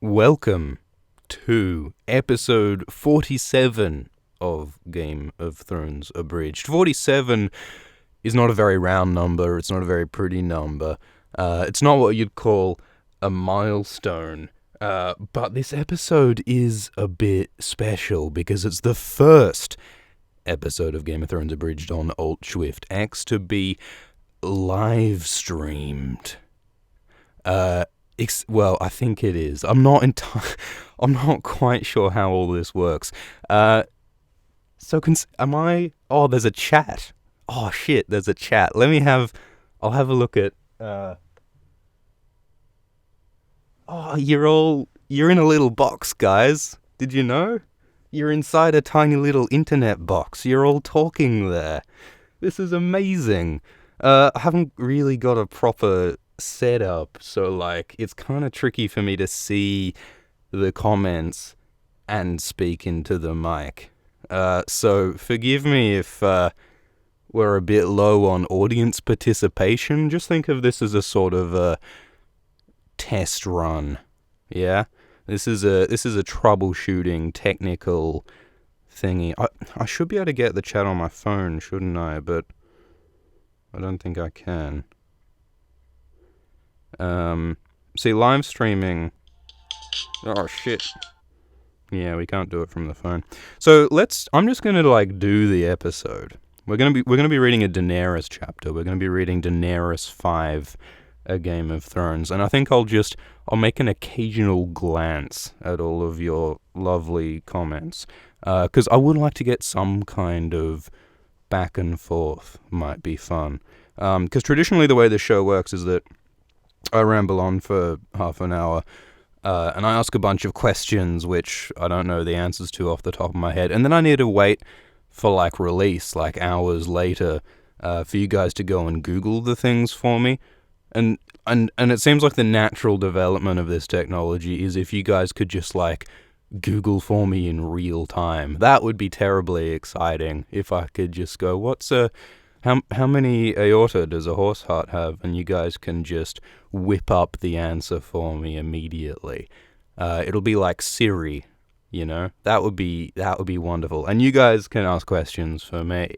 Welcome to episode 47 of Game of Thrones Abridged. 47 is not a very round number, it's not a very pretty number, it's not what you'd call a milestone, but this episode is a bit special because it's the first episode of Game of Thrones Abridged on Alt Swift X to be live streamed. Well, I think it is. I'm not quite sure how all this works. Am I? Oh, there's a chat. Oh shit, there's a chat. I'll have a look at. Oh, you're in a little box, guys. Did you know? You're inside a tiny little internet box. You're all talking there. This is amazing. I haven't really got a proper setup, so it's kind of tricky for me to see the comments and speak into the mic. So forgive me if we're a bit low on audience participation. Just think of this as a sort of a test run. Yeah, this is a troubleshooting technical thingy. I should be able to get the chat on my phone, shouldn't I? But I don't think I can. See, live streaming. Oh shit. Yeah, we can't do it from the phone. So I'm just gonna do the episode. We're gonna be reading a Daenerys chapter. We're gonna be reading Daenerys 5, A Game of Thrones, and I think I'll make an occasional glance at all of your lovely comments, because I would like to get some kind of back and forth. Might be fun. Because traditionally the way the show works is that I ramble on for half an hour, and I ask a bunch of questions which I don't know the answers to off the top of my head, and then I need to wait for release, hours later, for you guys to go and Google the things for me, and it seems like the natural development of this technology is if you guys could just Google for me in real time. That would be terribly exciting if I could just go, how many aorta does a horse heart have? And you guys can just whip up the answer for me immediately. It'll be like Siri, you know? That would be wonderful. And you guys can ask questions for me.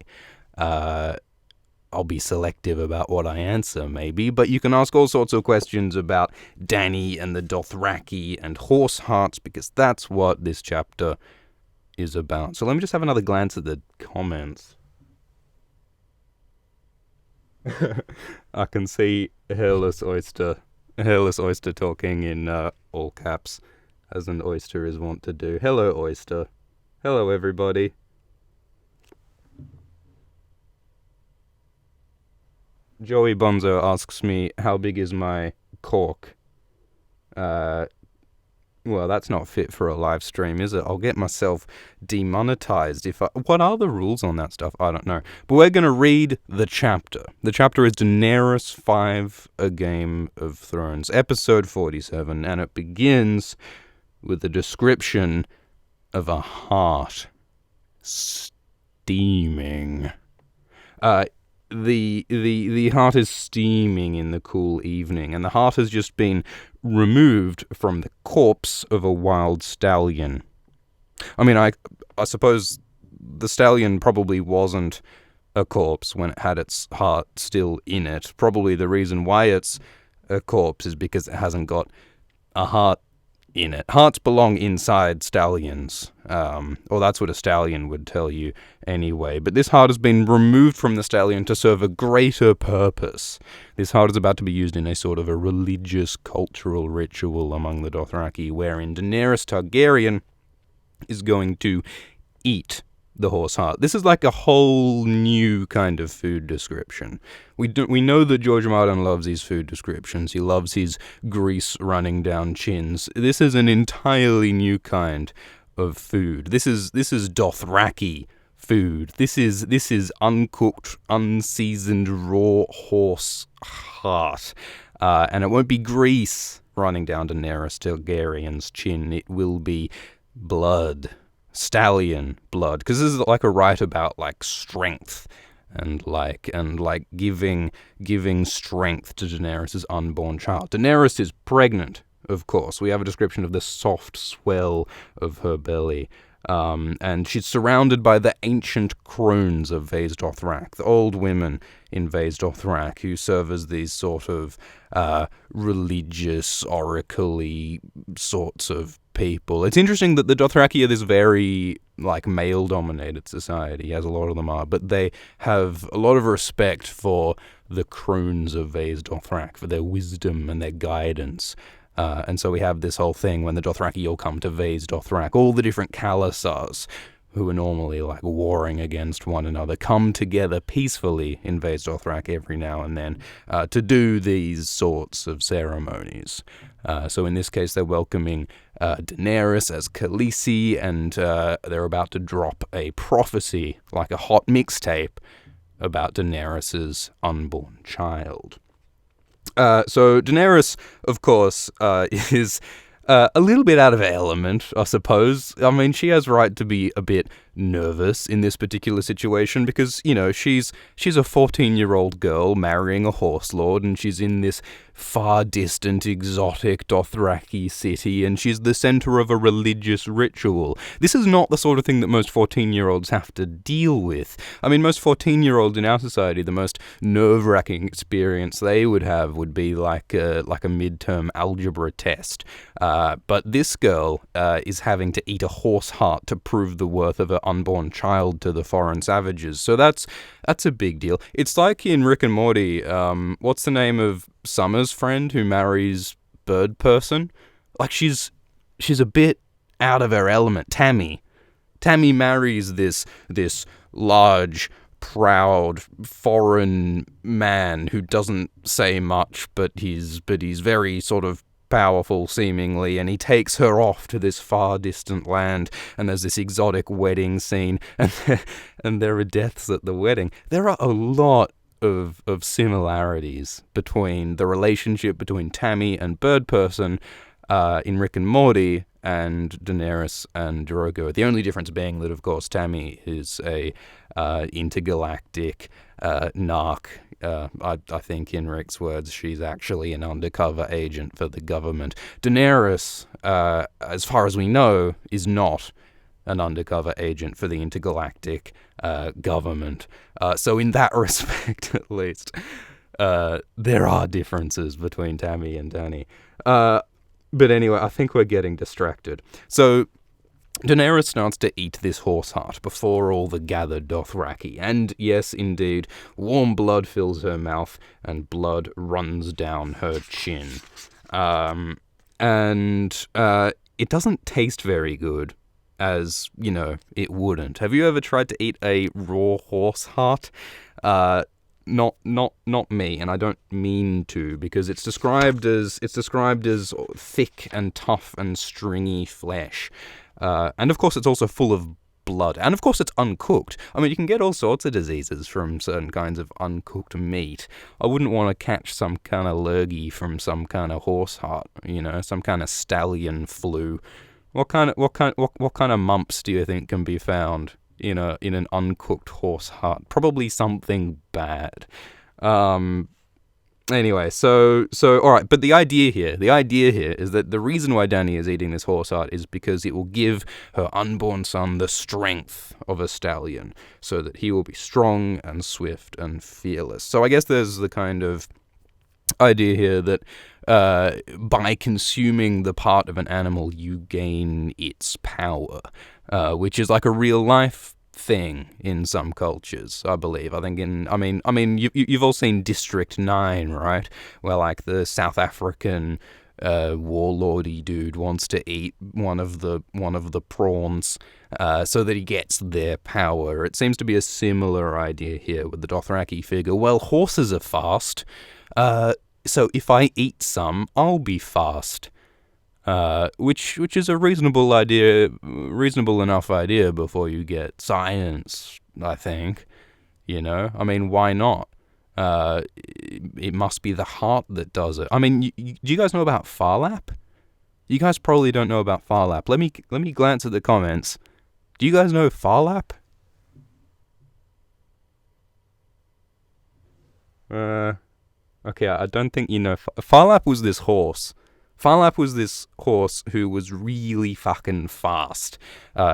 I'll be selective about what I answer, maybe, but you can ask all sorts of questions about Dany and the Dothraki and horse hearts, because that's what this chapter is about. So let me just have another glance at the comments. I can see Hairless Oyster talking in all caps, as an oyster is wont to do. Hello, Oyster. Hello, everybody. Joey Bonzo asks me, how big is my cork? Well, that's not fit for a live stream, is it? I'll get myself demonetized what are the rules on that stuff? I don't know. But we're going to read the chapter. The chapter is Daenerys 5, A Game of Thrones, episode 47, and it begins with a description of a heart steaming. The heart is steaming in the cool evening, and the heart has just been removed from the corpse of a wild stallion. I mean, I suppose the stallion probably wasn't a corpse when it had its heart still in it. Probably the reason why it's a corpse is because it hasn't got a heart in it. Hearts belong inside stallions, or that's what a stallion would tell you anyway. But this heart has been removed from the stallion to serve a greater purpose. This heart is about to be used in a sort of a religious, cultural ritual among the Dothraki, wherein Daenerys Targaryen is going to eat the horse heart. This is a whole new kind of food description. We know that George Martin loves his food descriptions. He loves his grease running down chins. This is an entirely new kind of food. This is Dothraki food. This is uncooked, unseasoned raw horse heart. And it won't be grease running down Daenerys Targaryen's chin. It will be blood. Stallion blood, because this is a rite about strength and giving strength to Daenerys' unborn child. Daenerys is pregnant of course. We have a description of the soft swell of her belly. And she's surrounded by the ancient crones of Vase Dothrak, the old women in Vase Dothrak, who serve as these sort of religious, oracle-y sorts of people. It's interesting that the Dothraki are this very, like, male-dominated society, as a lot of them are, but they have a lot of respect for the crones of Vase Dothrak, for their wisdom and their guidance. And so we have this whole thing when the Dothraki all come to Vase Dothrak. All the different Khalasars, who are normally like warring against one another, come together peacefully in Vase Dothrak every now and then to do these sorts of ceremonies. So in this case, they're welcoming Daenerys as Khaleesi, and they're about to drop a prophecy, like a hot mixtape, about Daenerys' unborn child. So Daenerys, of course, is a little bit out of her element, I suppose. I mean, she has right to be a bit nervous in this particular situation because, you know, she's a 14-year-old girl marrying a horse lord, and she's in this far distant, exotic Dothraki city, and she's the center of a religious ritual. This is not the sort of thing that most 14-year-olds have to deal with. I mean, most 14-year-olds in our society, the most nerve-wracking experience they would have would be like a midterm algebra test. But this girl is having to eat a horse heart to prove the worth of her unborn child to the foreign savages. So that's a big deal. It's like in Rick and Morty, what's the name of Summer's friend who marries Bird Person? Like, she's a bit out of her element. Tammy marries this large, proud, foreign man who doesn't say much, but he's very sort of powerful, seemingly, and he takes her off to this far distant land, and there's this exotic wedding scene, and there are deaths at the wedding. There are a lot of similarities between the relationship between Tammy and Bird Person in Rick and Morty and Daenerys and Drogo. The only difference being that, of course, Tammy is a intergalactic narc. I think, in Rick's words, she's actually an undercover agent for the government. Daenerys, as far as we know, is not an undercover agent for the intergalactic government. So in that respect, at least, there are differences between Tammy and Dany. But anyway, I think we're getting distracted. So Daenerys starts to eat this horse heart before all the gathered Dothraki, and yes, indeed, warm blood fills her mouth, and blood runs down her chin. And it doesn't taste very good, as, you know, it wouldn't. Have you ever tried to eat a raw horse heart? Not me, and I don't mean to, because it's described as thick and tough and stringy flesh. And of course it's also full of blood. And of course it's uncooked. I mean, you can get all sorts of diseases from certain kinds of uncooked meat. I wouldn't want to catch some kind of lurgy from some kind of horse heart, you know, some kind of stallion flu. What kind of mumps do you think can be found in an uncooked horse heart? Probably something bad. Anyway, so all right, but the idea here is that the reason why Dany is eating this horse heart is because it will give her unborn son the strength of a stallion, so that he will be strong and swift and fearless. So I guess there's the kind of idea here that by consuming the part of an animal, you gain its power, which is like a real life thing in some cultures, I believe. I think you've all seen District 9, right? Where like the South African warlordy dude wants to eat one of the prawns so that he gets their power. It seems to be a similar idea here with the Dothraki figure. Well, horses are fast, so if I eat some, I'll be fast. Which is a reasonable enough idea before you get science, I think. You know, I mean, why not? It must be the heart that does it. I mean, do you guys know about Farlap? You guys probably don't know about Farlap. Let me glance at the comments. Do you guys know Farlap? Okay, I don't think you know. Farlap was this horse Farlap was this horse who was really fucking fast.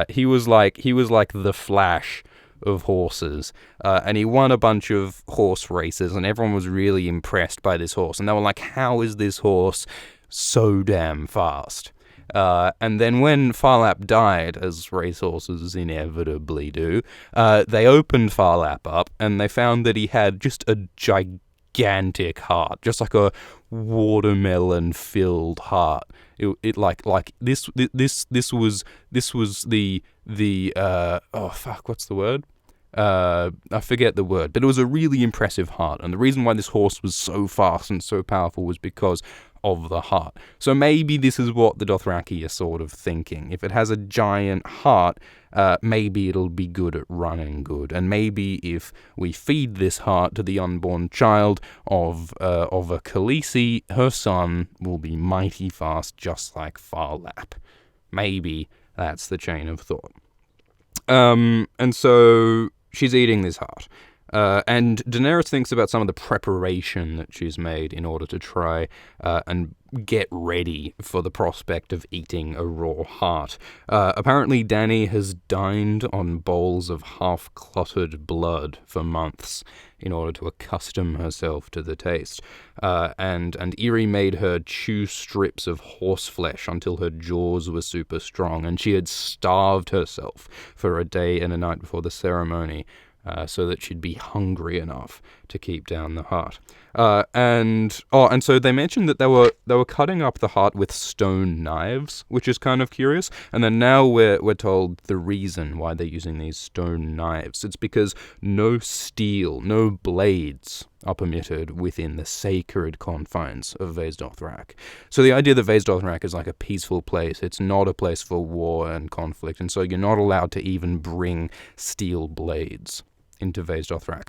He was like the Flash of horses, and he won a bunch of horse races, and everyone was really impressed by this horse, and they were like, how is this horse so damn fast? And then when Farlap died, as racehorses inevitably do, they opened Farlap up, and they found that he had just a gigantic heart, just like a watermelon-filled heart. It like this was the oh fuck, what's the word? I forget the word, but it was a really impressive heart, and the reason why this horse was so fast and so powerful was because of the heart. So maybe this is what the Dothraki are sort of thinking. If it has a giant heart, maybe it'll be good at running good, and maybe if we feed this heart to the unborn child of a Khaleesi, her son will be mighty fast, just like Farlap. Maybe that's the chain of thought. And so she's eating this heart. And Daenerys thinks about some of the preparation that she's made in order to try and get ready for the prospect of eating a raw heart. Apparently, Dany has dined on bowls of half-clotted blood for months in order to accustom herself to the taste. And Irri made her chew strips of horse flesh until her jaws were super strong, and she had starved herself for a day and a night before the ceremony. So that she'd be hungry enough to keep down the heart. And so they mentioned that they were cutting up the heart with stone knives, which is kind of curious. And then now we're told the reason why they're using these stone knives. It's because no steel, no blades are permitted within the sacred confines of Vaes Dothrak. So the idea that Vaes Dothrak is like a peaceful place, it's not a place for war and conflict, and so you're not allowed to even bring steel blades into Vaes Dothrak.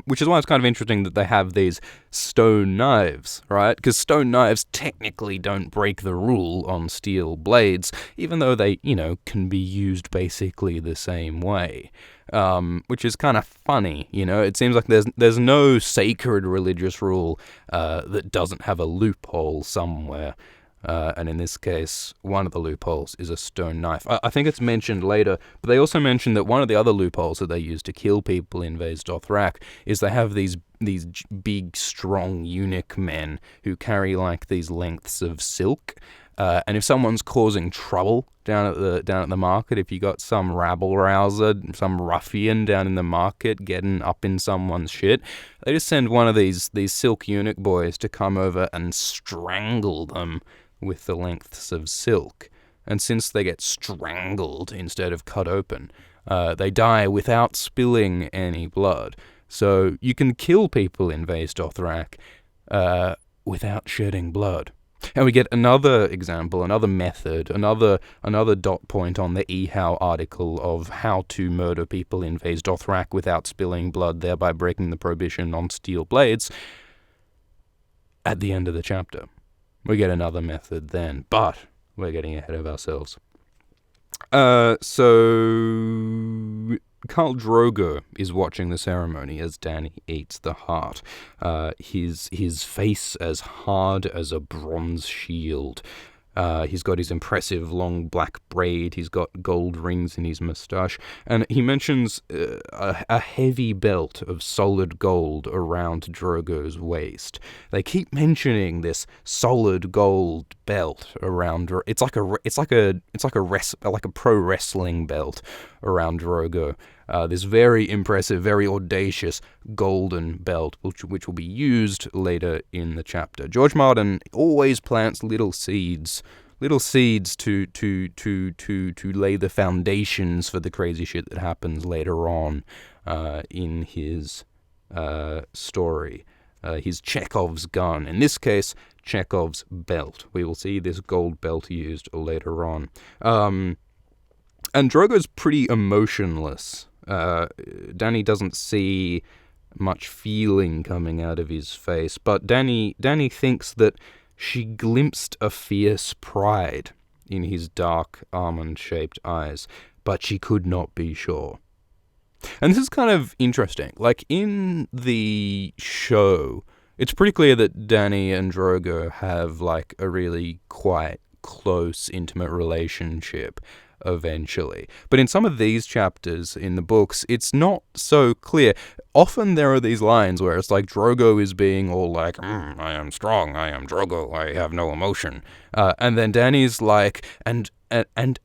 Which is why it's kind of interesting that they have these stone knives, right? Because stone knives technically don't break the rule on steel blades, even though they, can be used basically the same way. Which is kind of funny, It seems like there's no sacred religious rule that doesn't have a loophole somewhere. And in this case, one of the loopholes is a stone knife. I think it's mentioned later, but they also mention that one of the other loopholes that they use to kill people in Vaes Dothrak is they have these big, strong eunuch men who carry like these lengths of silk. And if someone's causing trouble down at the market, if you got some rabble rouser, some ruffian down in the market getting up in someone's shit, they just send one of these silk eunuch boys to come over and strangle them with the lengths of silk. And since they get strangled instead of cut open, they die without spilling any blood. So you can kill people in Vaes Dothrak without shedding blood. And we get another example, another method, another dot point on the eHow article of how to murder people in Vaes Dothrak without spilling blood, thereby breaking the prohibition on steel blades. At the end of the chapter, we get another method then, but we're getting ahead of ourselves. So Khal Drogo is watching the ceremony as Dany eats the heart. His face as hard as a bronze shield. He's got his impressive long black braid. He's got gold rings in his moustache. And he mentions a heavy belt of solid gold around Drogo's waist. They keep mentioning this solid gold belt around. It's like a pro wrestling belt around Drogo. This very impressive, very audacious golden belt, which will be used later in the chapter. George Martin always plants little seeds to lay the foundations for the crazy shit that happens later on in his story. His Chekhov's gun. In this case, Chekhov's belt. We will see this gold belt used later on. And Drogo's pretty emotionless. Dany doesn't see much feeling coming out of his face, but Dany thinks that she glimpsed a fierce pride in his dark, almond-shaped eyes, but she could not be sure. And this is kind of interesting. Like, in the show, it's pretty clear that Dany and Drogo have like a really quite close, intimate relationship eventually. But in some of these chapters in the books, it's not so clear. Often there are these lines where it's like Drogo is being all like, I am strong, I am Drogo, I have no emotion. And then Dany's like, and then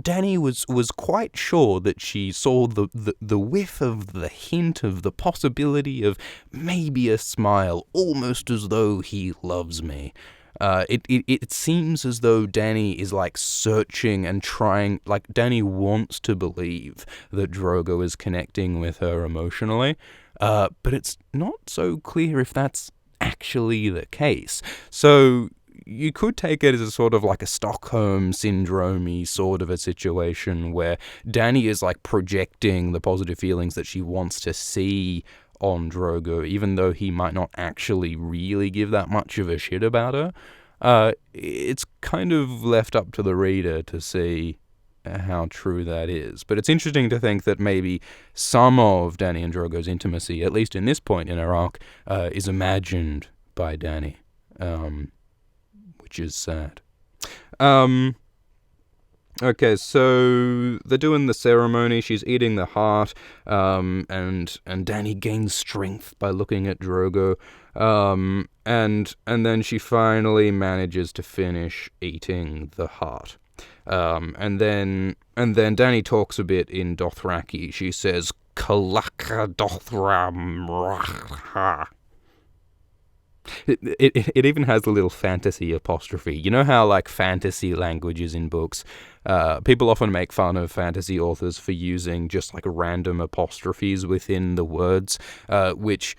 Dany was quite sure that she saw the whiff of the hint of the possibility of maybe a smile, almost as though he loves me. It seems as though Dany is like searching and trying, like Dany wants to believe that Drogo is connecting with her emotionally, but it's not so clear if that's actually the case. So you could take it as a sort of like a Stockholm syndrome-y sort of a situation where Dany is like projecting the positive feelings that she wants to see on Drogo, even though he might not actually really give that much of a shit about her. It's kind of left up to the reader to see how true that is. But it's interesting to think that maybe some of Dany and Drogo's intimacy, at least in this point in her arc, is imagined by Dany, which is sad. Okay, so they're doing the ceremony. She's eating the heart, and Dany gains strength by looking at Drogo, and then she finally manages to finish eating the heart, and then Dany talks a bit in Dothraki. She says, "Kalaka Dothram." It even has a little fantasy apostrophe. You know how like fantasy languages in books, people often make fun of fantasy authors for using just like random apostrophes within the words, which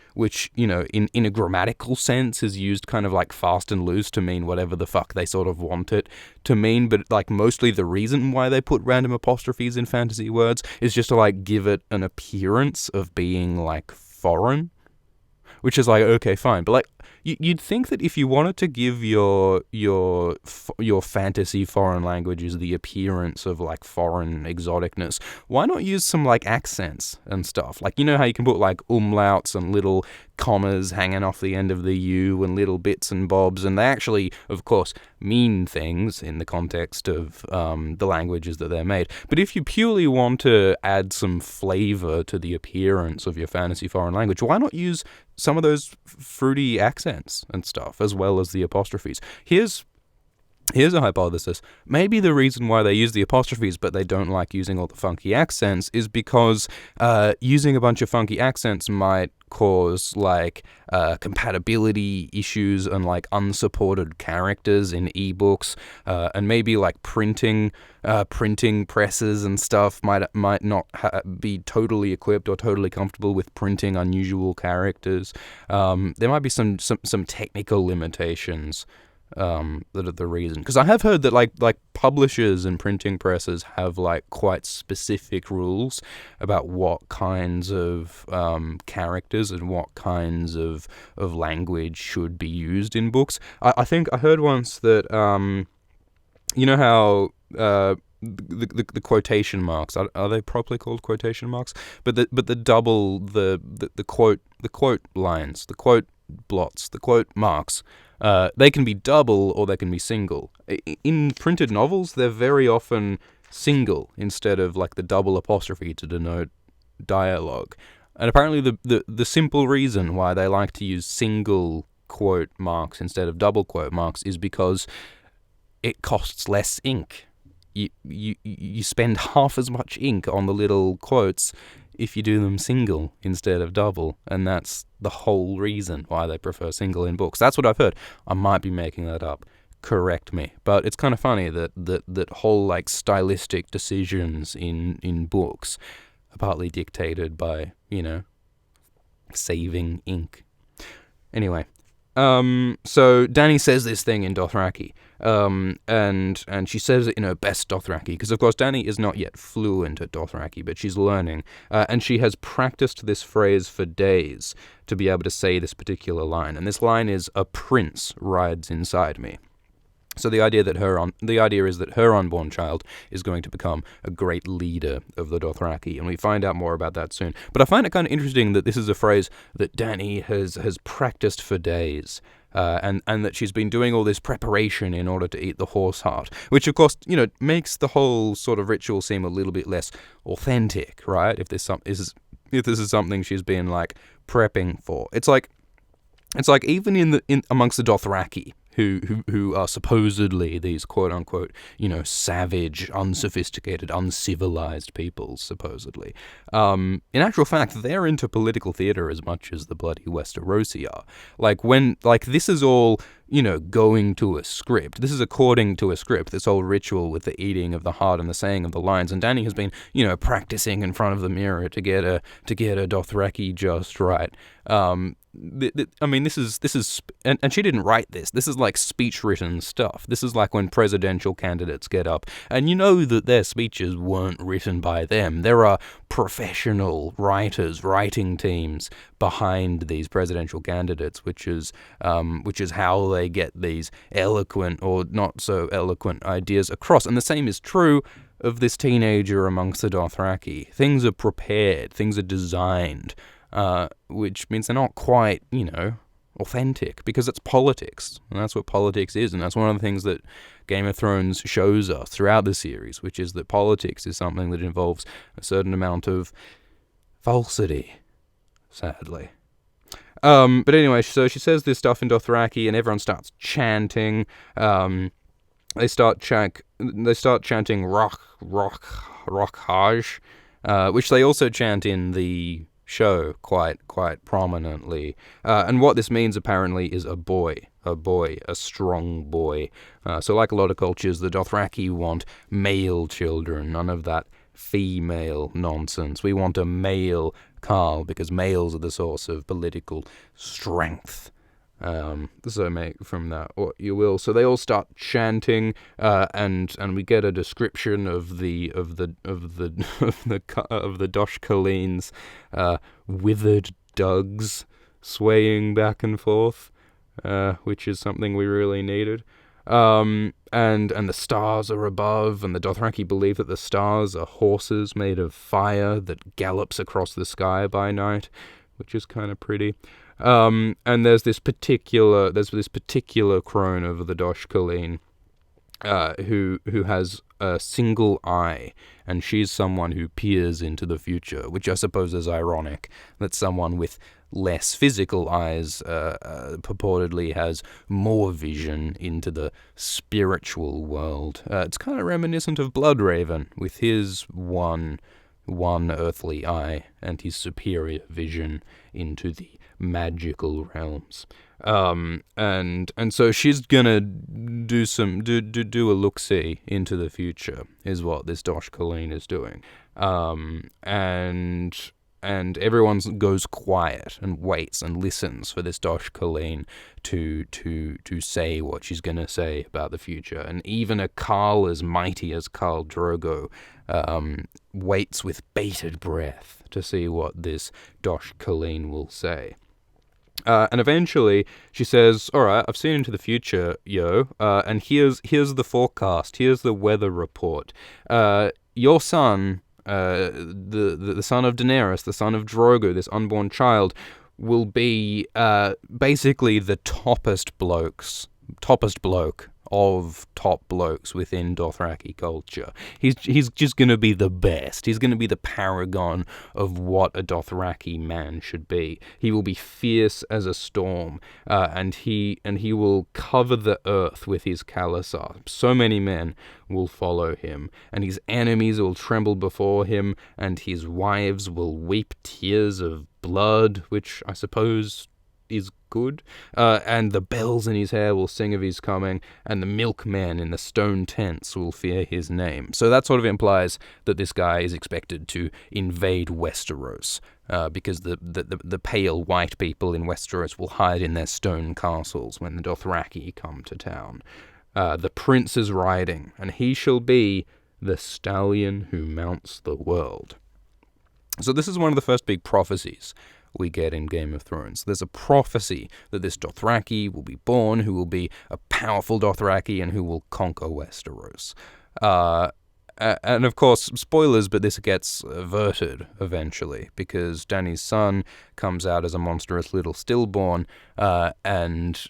you know in a grammatical sense is used kind of like fast and loose to mean whatever the fuck they sort of want it to mean. But like mostly the reason why they put random apostrophes in fantasy words is just to like give it an appearance of being like foreign. Which is like, okay, fine. But like, you'd think that if you wanted to give your fantasy foreign languages the appearance of like foreign exoticness, why not use some like accents and stuff? Like, you know how you can put like umlauts and little commas hanging off the end of the U and little bits and bobs, and they actually, of course, mean things in the context of the languages that they're made. But if you purely want to add some flavor to the appearance of your fantasy foreign language, why not use some of those fruity accents and stuff, as well as the apostrophes? Here's a hypothesis. Maybe the reason why they use the apostrophes but they don't like using all the funky accents is because using a bunch of funky accents might cause like compatibility issues and like unsupported characters in ebooks, and maybe like printing presses and stuff might not be totally equipped or totally comfortable with printing unusual characters. There might be some technical limitations that are the reason. Because I have heard that like publishers and printing presses have like quite specific rules about what kinds of characters and what kinds of language should be used in books. I think I heard once that you know how the quotation marks are they properly called quotation marks? But the double the quote lines, the quote blots, the quote marks. They can be double or they can be single. In printed novels, they're very often single instead of like the double apostrophe to denote dialogue. And apparently the simple reason why they like to use single quote marks instead of double quote marks is because it costs less ink. You spend half as much ink on the little quotes if you do them single instead of double, and that's the whole reason why they prefer single in books. That's what I've heard. I might be making that up. Correct me. But it's kind of funny that whole like stylistic decisions in books are partly dictated by, you know, saving ink. Anyway, so Dany says this thing in Dothraki, and she says it in her best Dothraki, because of course Dany is not yet fluent at Dothraki, but she's learning, and she has practiced this phrase for days to be able to say this particular line, and this line is, "A prince rides inside me." So the idea is that her unborn child is going to become a great leader of the Dothraki, and we find out more about that soon. But I find it kind of interesting that this is a phrase that Dany has practiced for days, and that she's been doing all this preparation in order to eat the horse heart, which of course makes the whole sort of ritual seem a little bit less authentic, right? If this is something she's been like prepping for, it's like even in amongst the Dothraki, who are supposedly these quote unquote, savage, unsophisticated, uncivilized peoples, supposedly. In actual fact, they're into political theater as much as the bloody Westerosi are. This is all, going to a script. This is according to a script, this whole ritual with the eating of the heart and the saying of the lines. And Dany has been, practicing in front of the mirror to get a Dothraki just right. This is, and she didn't write this. This is like speech written stuff. This is like when presidential candidates get up, and that their speeches weren't written by them. There are professional writers, writing teams behind these presidential candidates, which is how they get these eloquent or not so eloquent ideas across. And the same is true of this teenager amongst the Dothraki. Things are prepared. Things are designed. Which means they're not quite, authentic, because it's politics, and that's what politics is, and that's one of the things that Game of Thrones shows us throughout the series, which is that politics is something that involves a certain amount of falsity, sadly. But anyway, so she says this stuff in Dothraki, and everyone starts chanting. They start chanting Rock-Haj, which they also chant in the show quite prominently. And what this means apparently is a strong boy. So like a lot of cultures, the Dothraki want male children, none of that female nonsense. We want a male Khal, because males are the source of political strength. So make from that what you will. So they all start chanting, and we get a description of the Dosh Kaleens, withered dugs swaying back and forth, which is something we really needed. And the stars are above, and the Dothraki believe that the stars are horses made of fire that gallops across the sky by night, which is kind of pretty. And there's this particular crone of the Dosh Kaleen, who has a single eye, and she's someone who peers into the future, which I suppose is ironic that someone with less physical eyes purportedly has more vision into the spiritual world. It's kind of reminiscent of Bloodraven, with his one earthly eye and his superior vision into the magical realms. And so she's gonna do a look-see into the future, is what this Dosh Kaleen is doing. And everyone goes quiet and waits and listens for this Dosh Kaleen to say what she's gonna say about the future. And even a Khal as mighty as Khal Drogo waits with bated breath to see what this Dosh Kaleen will say. And eventually she says, all right, I've seen into the future, and here's the forecast, here's the weather report. Your son, the son of Daenerys, the son of Drogo, this unborn child, will be basically the toppest bloke of top blokes within Dothraki culture. He's just going to be the best. He's going to be the paragon of what a Dothraki man should be. He will be fierce as a storm, and he will cover the earth with his khalasar. So many men will follow him, and his enemies will tremble before him, and his wives will weep tears of blood, which I suppose is good, and the bells in his hair will sing of his coming, and the milkmen in the stone tents will fear his name. So that sort of implies that this guy is expected to invade Westeros, because the pale white people in Westeros will hide in their stone castles when the Dothraki come to town. The prince is riding, and he shall be the stallion who mounts the world. So this is one of the first big prophecies we get in Game of Thrones. There's a prophecy that this Dothraki will be born, who will be a powerful Dothraki and who will conquer Westeros. And of course, spoilers, but this gets averted eventually, because Dany's son comes out as a monstrous little stillborn, and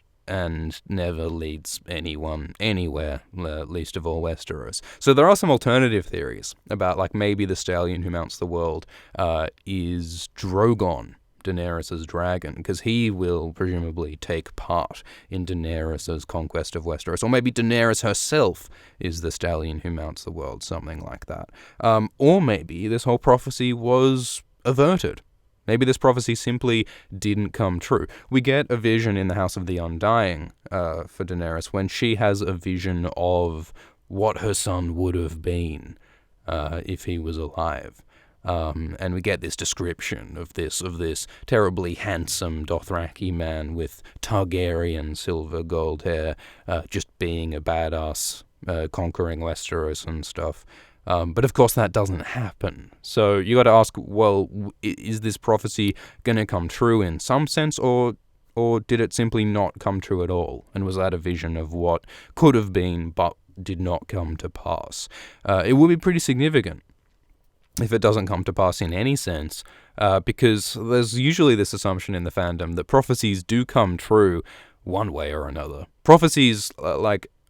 never leads anyone anywhere, least of all Westeros. So there are some alternative theories about, like, maybe the stallion who mounts the world is Drogon, Daenerys' dragon, because he will presumably take part in Daenerys' conquest of Westeros. Or maybe Daenerys herself is the stallion who mounts the world, something like that. Or maybe this whole prophecy was averted. Maybe this prophecy simply didn't come true. We get a vision in the House of the Undying for Daenerys when she has a vision of what her son would have been if he was alive. And we get this description of this terribly handsome Dothraki man with Targaryen silver gold hair, just being a badass, conquering Westeros and stuff. But of course that doesn't happen. So you got to ask, well, is this prophecy going to come true in some sense, or did it simply not come true at all? And was that a vision of what could have been but did not come to pass? It would be pretty significant if it doesn't come to pass in any sense, because there's usually this assumption in the fandom that prophecies do come true one way or another. Prophecies,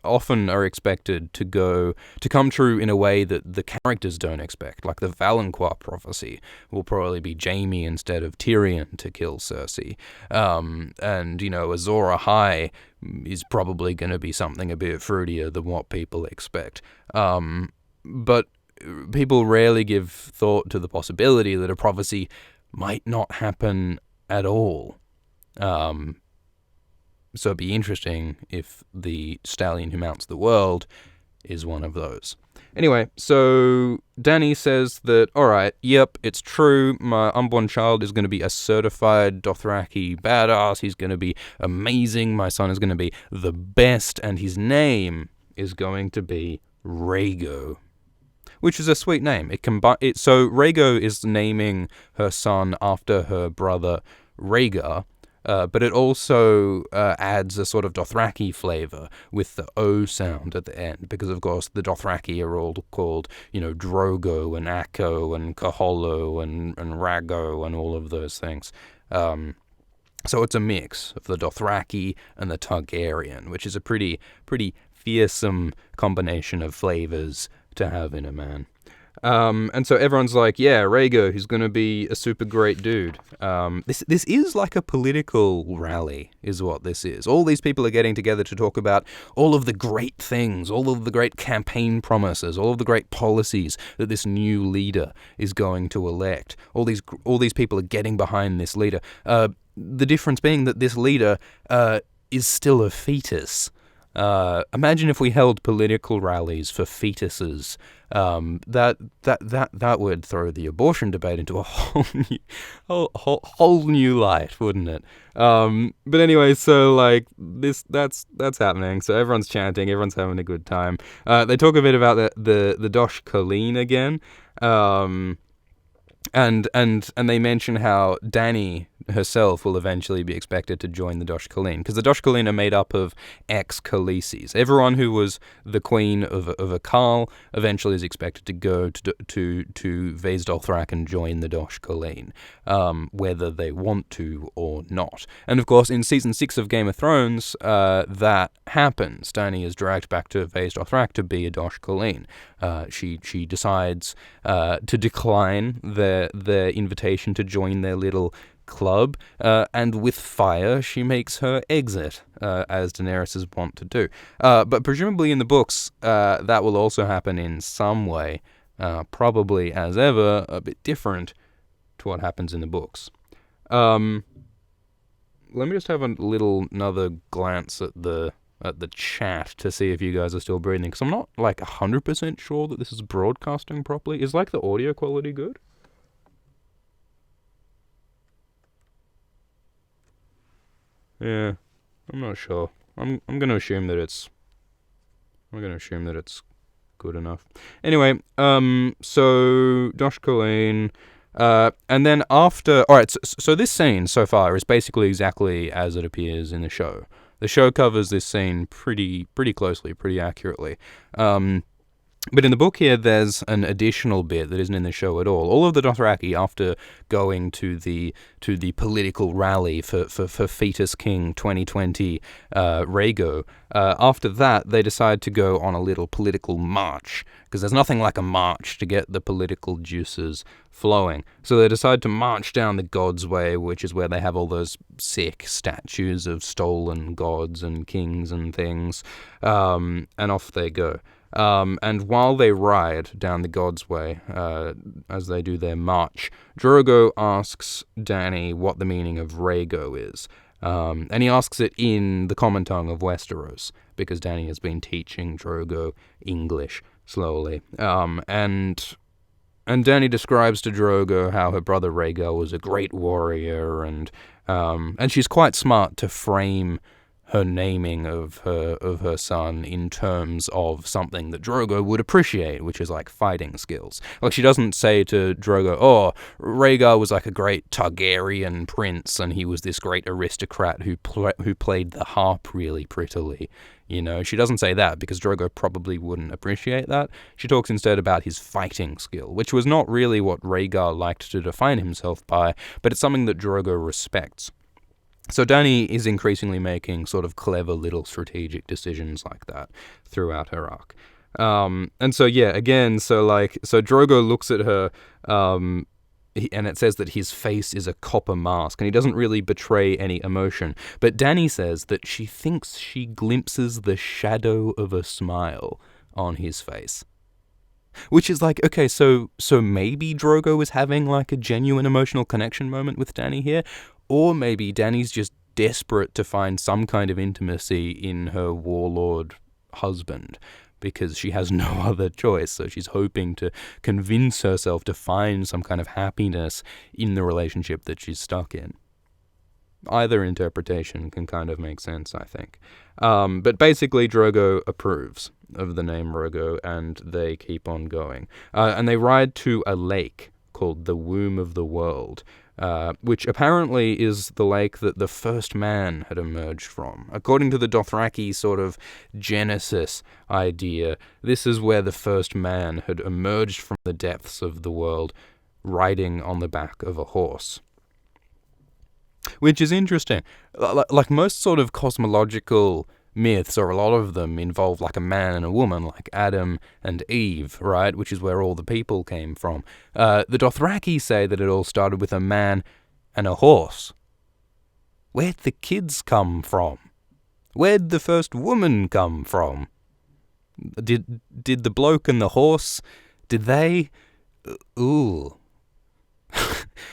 often are expected to come true in a way that the characters don't expect. Like the Valancourt prophecy will probably be Jaime instead of Tyrion to kill Cersei. And, Azor Ahai is probably going to be something a bit fruitier than what people expect. But people rarely give thought to the possibility that a prophecy might not happen at all. So it'd be interesting if the stallion who mounts the world is one of those. Anyway, so Dany says that, alright, yep, it's true, my unborn child is going to be a certified Dothraki badass, he's going to be amazing, my son is going to be the best, and his name is going to be Rhaego. Which is a sweet name. So Rhaego is naming her son after her brother Rhaegar, but it also adds a sort of Dothraki flavor with the O sound at the end, because of course the Dothraki are all called, Drogo and Akko and Kaholo and Rhaego and all of those things. So it's a mix of the Dothraki and the Targaryen, which is a pretty fearsome combination of flavors to have in a man. And so everyone's like, yeah, Rhaego, he's going to be a super great dude. This is like a political rally, is what this is. All these people are getting together to talk about all of the great things, all of the great campaign promises, all of the great policies that this new leader is going to elect. All these people are getting behind this leader. The difference being that this leader is still a fetus. Imagine if we held political rallies for fetuses. That would throw the abortion debate into a whole new light, wouldn't it? But anyway, so that's happening. So everyone's chanting, everyone's having a good time. They talk a bit about the Dosh Colleen again. And they mention how Dany herself will eventually be expected to join the Dosh Colleen, because the Dosh Colleen are made up of ex-Khaleesi's. Everyone who was the queen of a Khal eventually is expected to go to Vaes Dothrak and join the Dosh Colleen, whether they want to or not. And of course, in season 6 of Game of Thrones, that happens. Dany is dragged back to Vaes Dothrak to be a Dosh Colleen. She decides to decline their invitation to join their little club, and with fire she makes her exit, as Daenerys is wont to do. But presumably in the books, that will also happen in some way, probably as ever a bit different to what happens in the books. Let me just have another glance at the chat to see if you guys are still breathing, because I'm not 100% sure that this is broadcasting properly. Is the audio quality good? Yeah, I'm not sure. I'm gonna assume that it's good enough. Anyway, so Dosh Colleen, And then after, all right, so this scene so far is basically exactly as it appears in the show. The show covers this scene pretty closely, pretty accurately. But in the book here, there's an additional bit that isn't in the show at all. All of the Dothraki, after going to the political rally for Fetus King 2020 Rhaego, after that, they decide to go on a little political march, because there's nothing like a march to get the political juices flowing. So they decide to march down the God's Way, which is where they have all those sick statues of stolen gods and kings and things, and off they go. And while they ride down the God's Way, as they do their march, Drogo asks Dany what the meaning of Rhaego is. And he asks it in the common tongue of Westeros, because Dany has been teaching Drogo English slowly. And Dany describes to Drogo how her brother Rhaego was a great warrior, and she's quite smart to frame her naming of her son in terms of something that Drogo would appreciate, which is like fighting skills. Like, she doesn't say to Drogo, "Oh, Rhaegar was like a great Targaryen prince, and he was this great aristocrat who played the harp really prettily." You know, she doesn't say that because Drogo probably wouldn't appreciate that. She talks instead about his fighting skill, which was not really what Rhaegar liked to define himself by, but it's something that Drogo respects. So Dany is increasingly making sort of clever little strategic decisions like that throughout her arc. And so, yeah, again, so Drogo looks at her, and it says that his face is a copper mask, and he doesn't really betray any emotion. But Dany says that she thinks she glimpses the shadow of a smile on his face. Which is like, okay, so maybe Drogo is having like a genuine emotional connection moment with Dany here, or maybe Dany's just desperate to find some kind of intimacy in her warlord husband, because she has no other choice, so she's hoping to convince herself to find some kind of happiness in the relationship that she's stuck in. Either interpretation can kind of make sense, I think. But basically, Drogo approves of the name Rhaego, and they keep on going. And they ride to a lake called the Womb of the World, which apparently is the lake that the first man had emerged from. According to the Dothraki sort of Genesis idea, this is where the first man had emerged from the depths of the world, riding on the back of a horse. Which is interesting. Like most sort of cosmological myths, or a lot of them, involve like a man and a woman, like Adam and Eve, right? Which is where all the people came from. The Dothraki say that it all started with a man and a horse. Where'd the kids come from? Where'd the first woman come from? Did the bloke and the horse, did they... Ooh...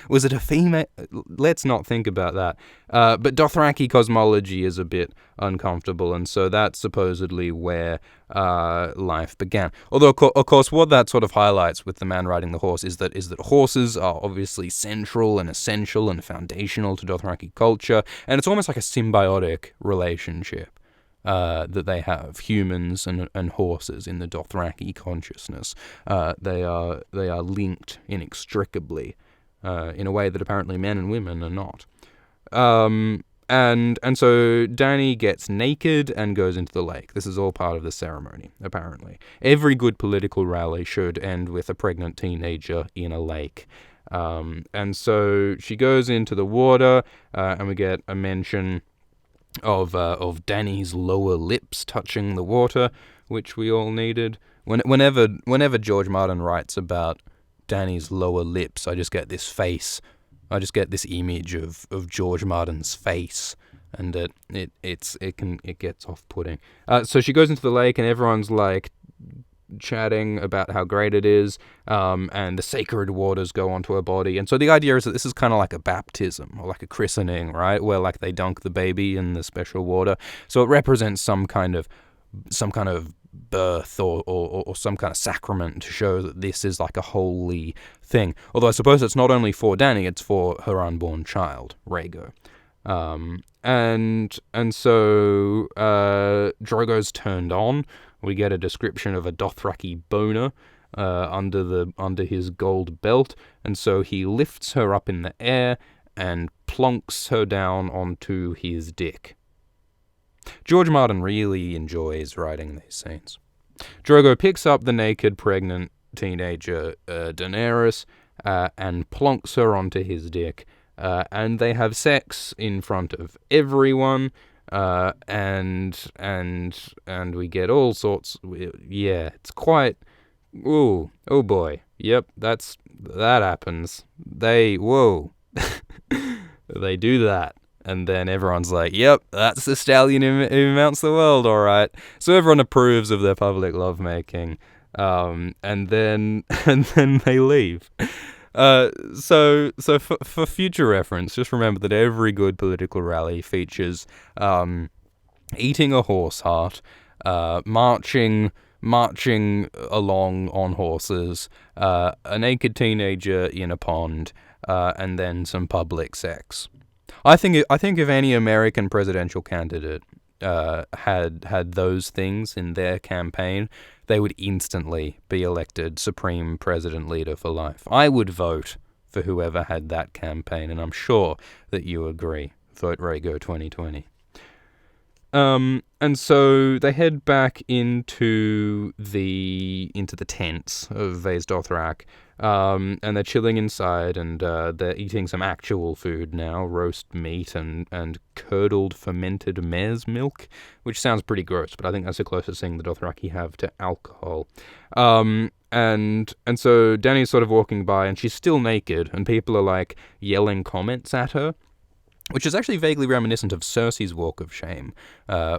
Was it a female? Let's not think about that. But Dothraki cosmology is a bit uncomfortable, and so that's supposedly where life began. Although, of course, what that sort of highlights with the man riding the horse is that horses are obviously central and essential and foundational to Dothraki culture, and it's almost like a symbiotic relationship that they have, humans and horses in the Dothraki consciousness. They are linked inextricably. In a way that apparently men and women are not. And so Dany gets naked and goes into the lake. This is all part of the ceremony, apparently. Every good political rally should end with a pregnant teenager in a lake. And so she goes into the water, and we get a mention of Dany's lower lips touching the water, which we all needed. Whenever George Martin writes about Dany's lower lips, I just get this face. I just get this image of George Martin's face, and it gets off-putting. So she goes into the lake, and everyone's like chatting about how great it is, and the sacred waters go onto her body. And so the idea is that this is kind of like a baptism, or like a christening, right? Where like they dunk the baby in the special water. So it represents some kind of birth or some kind of sacrament to show that this is like a holy thing. Although I suppose it's not only for Dany, it's for her unborn child, Rhaego. And so Drogo's turned on. We get a description of a Dothraki boner, under his gold belt, and so he lifts her up in the air and plonks her down onto his dick. George Martin really enjoys writing these scenes. Drogo picks up the naked, pregnant teenager Daenerys and plonks her onto his dick, and they have sex in front of everyone, and we get all sorts. Yeah, it's quite. Ooh, oh boy. Yep, that happens. They do that. And then everyone's like, yep, that's the stallion who mounts the world, all right. So everyone approves of their public lovemaking, and then they leave. So for future reference, just remember that every good political rally features eating a horse heart, marching along on horses, a naked teenager in a pond, and then some public sex. I think if any American presidential candidate had those things in their campaign, they would instantly be elected Supreme President Leader for life. I would vote for whoever had that campaign, and I'm sure that you agree. Vote Rhaego 2020. And so they head back into the tents of Vase Dothrak, and they're chilling inside, and they're eating some actual food now, roast meat and curdled fermented mare's milk, which sounds pretty gross, but I think that's the closest thing the Dothraki have to alcohol. And so Dany's sort of walking by, and she's still naked, and people are like yelling comments at her, which is actually vaguely reminiscent of Cersei's walk of shame,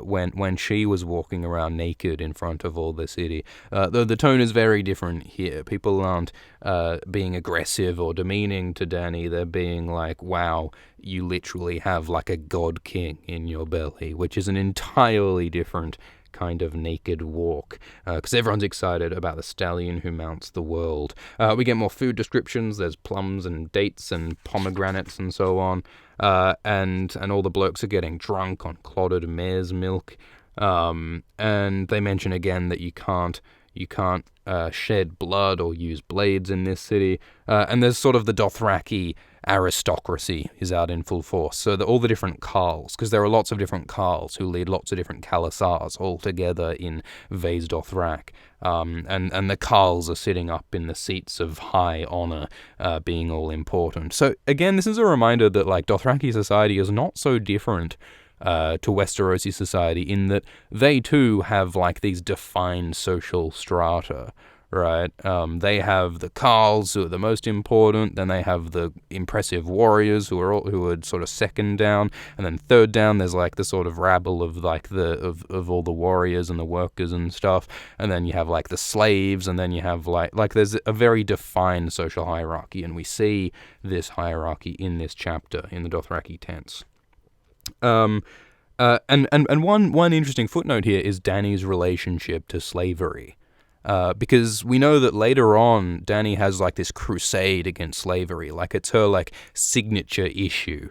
when she was walking around naked in front of all the city. Though the tone is very different here. People aren't being aggressive or demeaning to Dany. They're being like, wow, you literally have like a god king in your belly, which is an entirely different kind of naked walk, because everyone's excited about the stallion who mounts the world. We get more food descriptions. There's plums and dates and pomegranates and so on, and all the blokes are getting drunk on clotted mare's milk, and they mention again that you can't shed blood or use blades in this city, and there's sort of the Dothraki aristocracy is out in full force. So all the different Carls, because there are lots of different Carls who lead lots of different Khalasars all together in Vase Dothrak, and the Carls are sitting up in the seats of high honor, being all important. So again, this is a reminder that like Dothraki society is not so different to Westerosi society in that they too have like these defined social strata, right? They have the Carls, who are the most important, then they have the impressive warriors who are sort of second down, and then third down there's like the sort of rabble of like of all the warriors and the workers and stuff, and then you have like the slaves, and then you have like there's a very defined social hierarchy, and we see this hierarchy in this chapter in the Dothraki tents. And one interesting footnote here is Dany's relationship to slavery. Because we know that later on, Dany has like this crusade against slavery, like it's her like signature issue,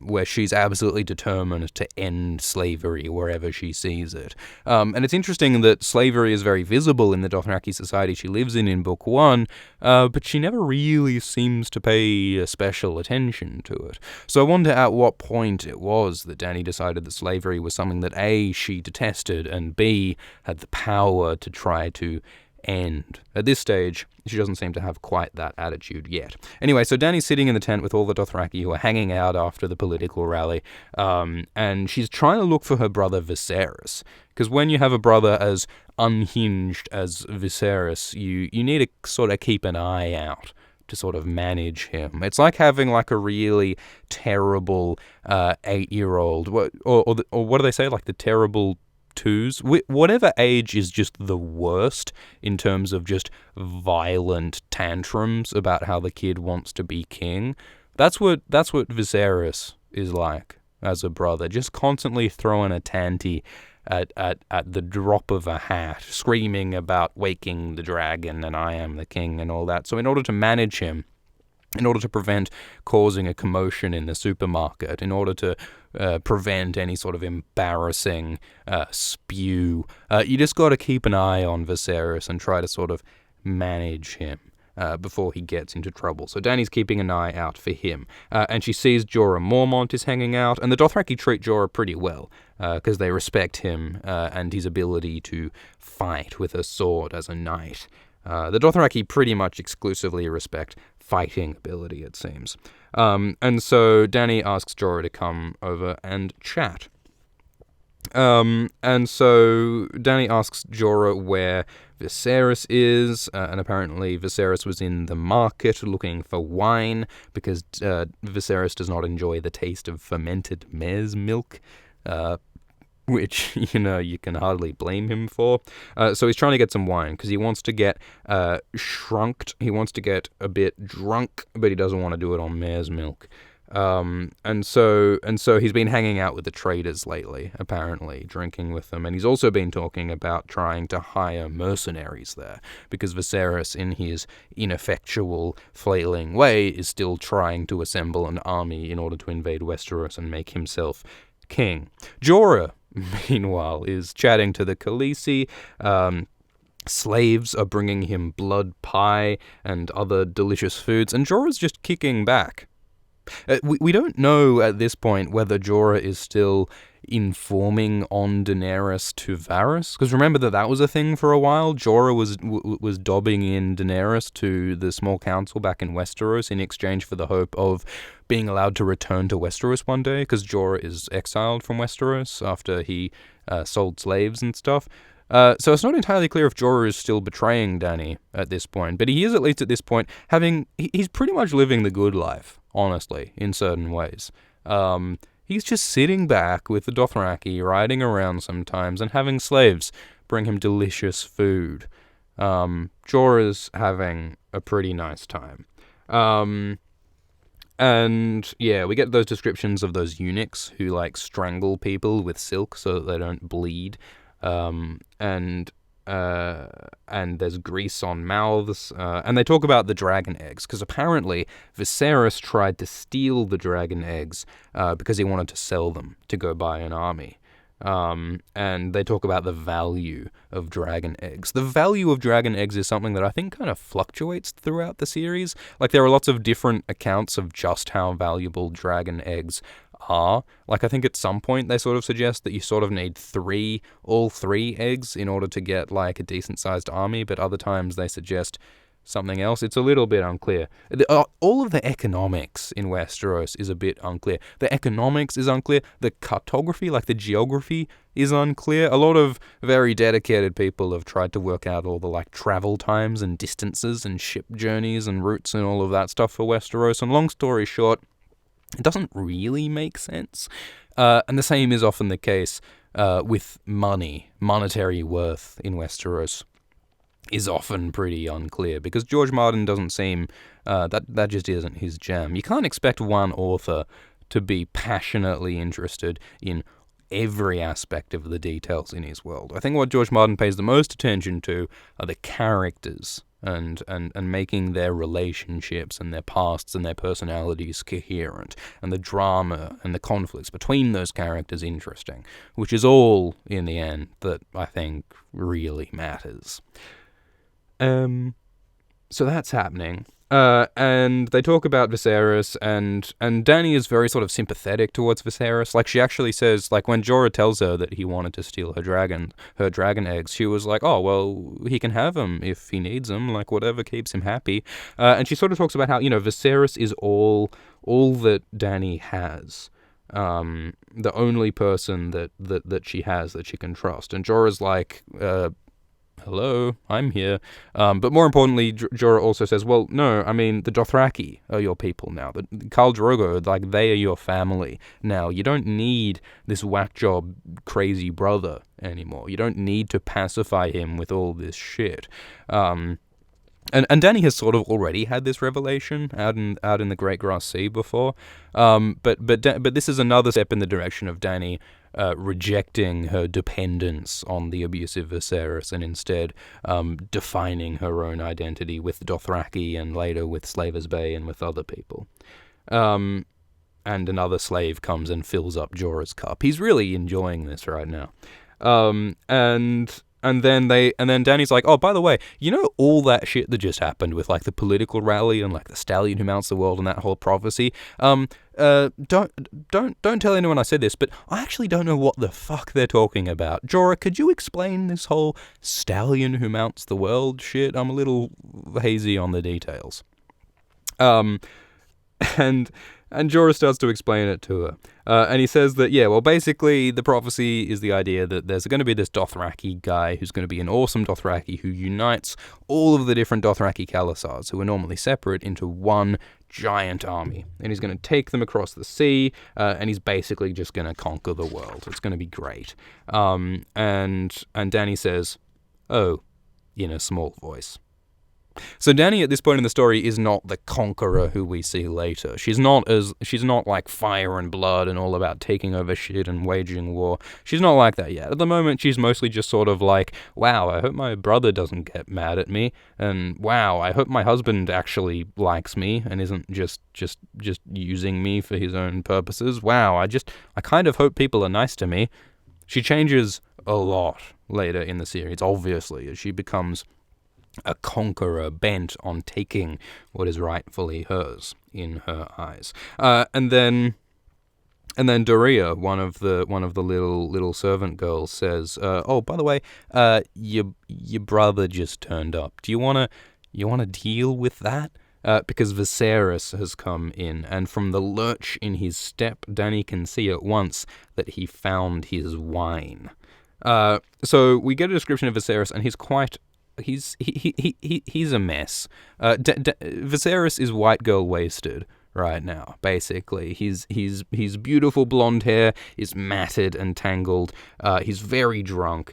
where she's absolutely determined to end slavery wherever she sees it. And it's interesting that slavery is very visible in the Dothraki society she lives in Book 1, but she never really seems to pay special attention to it. So I wonder at what point it was that Dany decided that slavery was something that A, she detested, and B, had the power to try to end. At this stage, she doesn't seem to have quite that attitude yet. Anyway, so Dany's sitting in the tent with all the Dothraki who are hanging out after the political rally, and she's trying to look for her brother Viserys. Because when you have a brother as unhinged as Viserys, you need to sort of keep an eye out to sort of manage him. It's like having like a really terrible 8-year-old, or what do they say, like the terrible twos, whatever age is just the worst in terms of just violent tantrums about how the kid wants to be king. That's what Viserys is like as a brother, just constantly throwing a tanty at the drop of a hat, screaming about waking the dragon and I am the king and all that. So in order to manage him, in order to prevent causing a commotion in the supermarket, in order to prevent any sort of embarrassing spew, you just got to keep an eye on Viserys and try to sort of manage him before he gets into trouble. So Dany's keeping an eye out for him. And she sees Jorah Mormont is hanging out, and the Dothraki treat Jorah pretty well because they respect him and his ability to fight with a sword as a knight. The Dothraki pretty much exclusively respect fighting ability, it seems. And so Dany asks Jorah to come over and chat. And so Dany asks Jorah where Viserys is, and apparently Viserys was in the market looking for wine because Viserys does not enjoy the taste of fermented mare's milk, which, you can hardly blame him for. So he's trying to get some wine because he wants to get shrunked. He wants to get a bit drunk, but he doesn't want to do it on mare's milk. And so he's been hanging out with the traders lately, apparently, drinking with them. And he's also been talking about trying to hire mercenaries there, because Viserys, in his ineffectual, flailing way, is still trying to assemble an army in order to invade Westeros and make himself king. Jorah, meanwhile, is chatting to the Khaleesi. Slaves are bringing him blood pie and other delicious foods, and Jorah's just kicking back. We don't know at this point whether Jorah is still informing on Daenerys to Varys, because remember that was a thing for a while. Jorah was dobbing in Daenerys to the small council back in Westeros in exchange for the hope of being allowed to return to Westeros one day, because Jorah is exiled from Westeros after he sold slaves and stuff. So it's not entirely clear if Jorah is still betraying Dany at this point, but he is, at least at this point, he's pretty much living the good life, honestly, in certain ways. He's just sitting back with the Dothraki, riding around sometimes, and having slaves bring him delicious food. Jorah's having a pretty nice time. And yeah, we get those descriptions of those eunuchs who, strangle people with silk so that they don't bleed. And there's grease on mouths, and they talk about the dragon eggs, because apparently Viserys tried to steal the dragon eggs because he wanted to sell them to go buy an army. And they talk about the value of dragon eggs. The value of dragon eggs is something that I think kind of fluctuates throughout the series. There are lots of different accounts of just how valuable dragon eggs are. I think at some point they sort of suggest that you sort of need all three eggs in order to get a decent sized army, but other times they suggest something else. It's a little bit unclear. All of the economics in Westeros is a bit unclear. The economics is unclear. The cartography, the geography, is unclear. A lot of very dedicated people have tried to work out all the travel times and distances and ship journeys and routes and all of that stuff for Westeros, and long story short, it doesn't really make sense. And the same is often the case with money. Monetary worth in Westeros is often pretty unclear, because George Martin doesn't seem... that just isn't his jam. You can't expect one author to be passionately interested in every aspect of the details in his world. I think what George Martin pays the most attention to are the characters, and making their relationships and their pasts and their personalities coherent, and the drama and the conflicts between those characters interesting, which is all, in the end, that I think really matters. So that's happening. And they talk about Viserys, and Dany is very sort of sympathetic towards Viserys. She actually says, when Jorah tells her that he wanted to steal her dragon eggs, she was like, oh, well, he can have them if he needs them, whatever keeps him happy. And she sort of talks about how, Viserys is all that Dany has. The only person that she has that she can trust. And Jorah's like, hello, I'm here. But more importantly, Jorah also says, well, no, the Dothraki are your people now. The Khal Drogo, they are your family now. You don't need this whack job crazy brother anymore. You don't need to pacify him with all this shit. And Dany has sort of already had this revelation out in the Great Grass Sea before. But this is another step in the direction of Dany rejecting her dependence on the abusive Viserys, and instead defining her own identity with Dothraki, and later with Slavers Bay and with other people. And another slave comes and fills up Jorah's cup. He's really enjoying this right now. And And then Dany's like, oh, by the way, you know all that shit that just happened with like the political rally and like the stallion who mounts the world and that whole prophecy. Don't tell anyone I said this, but I actually don't know what the fuck they're talking about. Jorah, could you explain this whole stallion who mounts the world shit? I'm a little hazy on the details. And Jorah starts to explain it to her. And he says that, yeah, well, basically the prophecy is the idea that there's going to be this Dothraki guy who's going to be an awesome Dothraki who unites all of the different Dothraki Khalasars who are normally separate into one giant army. And he's going to take them across the sea, and he's basically just going to conquer the world. It's going to be great. And Dany says, oh, in a small voice. So Dany at this point in the story is not the conqueror who we see later. She's not like fire and blood and all about taking over shit and waging war. She's not like that yet. At the moment, she's mostly just sort of like, wow, I hope my brother doesn't get mad at me, and wow, I hope my husband actually likes me and isn't just using me for his own purposes. Wow, I kind of hope people are nice to me. She changes a lot later in the series, obviously, as she becomes a conqueror bent on taking what is rightfully hers in her eyes. And then Dorea, one of the little servant girls, says, "Oh, by the way, your brother just turned up. Do you wanna deal with that?" Because Viserys has come in, and from the lurch in his step, Dany can see at once that he found his wine. So we get a description of Viserys, and he's a mess. Viserys is white girl wasted right now. Basically, his beautiful blonde hair is matted and tangled. He's very drunk.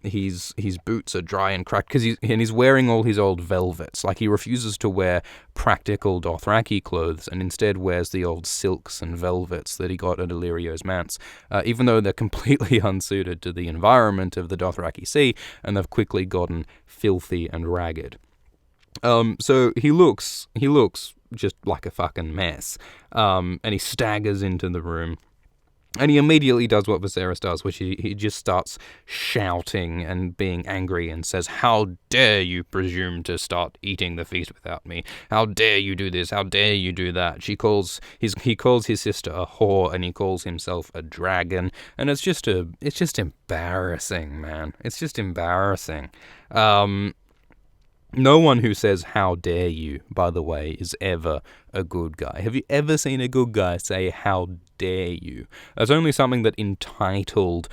His boots are dry and cracked because he's wearing all his old velvets. Like, he refuses to wear practical Dothraki clothes and instead wears the old silks and velvets that he got at Illyrio's manse, even though they're completely unsuited to the environment of the Dothraki Sea, and they've quickly gotten filthy and ragged. So he looks just like a fucking mess. And he staggers into the room. And he immediately does what Viserys does, which he just starts shouting and being angry and says, "How dare you presume to start eating the feast without me? How dare you do this? How dare you do that?" He calls his sister a whore, and he calls himself a dragon. And it's just embarrassing, man. It's just embarrassing. No one who says "how dare you," by the way, is ever a good guy. Have you ever seen a good guy say "how dare you"? That's only something that entitled,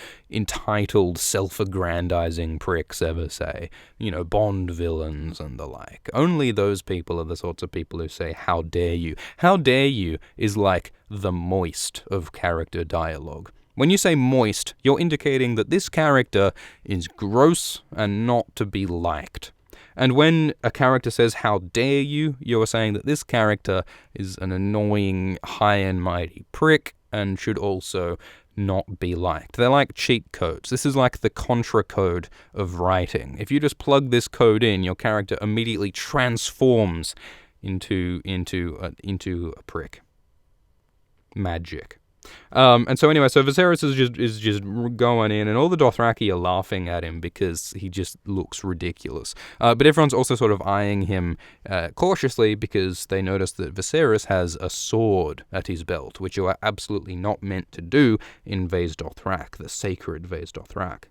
self-aggrandizing pricks ever say. You know, Bond villains and the like. Only those people are the sorts of people who say "how dare you." "How dare you" is like the moist of character dialogue. When you say moist, you're indicating that this character is gross and not to be liked. And when a character says, "how dare you," you're saying that this character is an annoying, high and mighty prick and should also not be liked. They're like cheat codes. This is like the contra code of writing. If you just plug this code in, your character immediately transforms into a prick. Magic. And so anyway, so Viserys is just going in, and all the Dothraki are laughing at him because he just looks ridiculous. But everyone's also sort of eyeing him cautiously because they notice that Viserys has a sword at his belt, which you are absolutely not meant to do in Vaes Dothrak, the sacred Vaes Dothrak.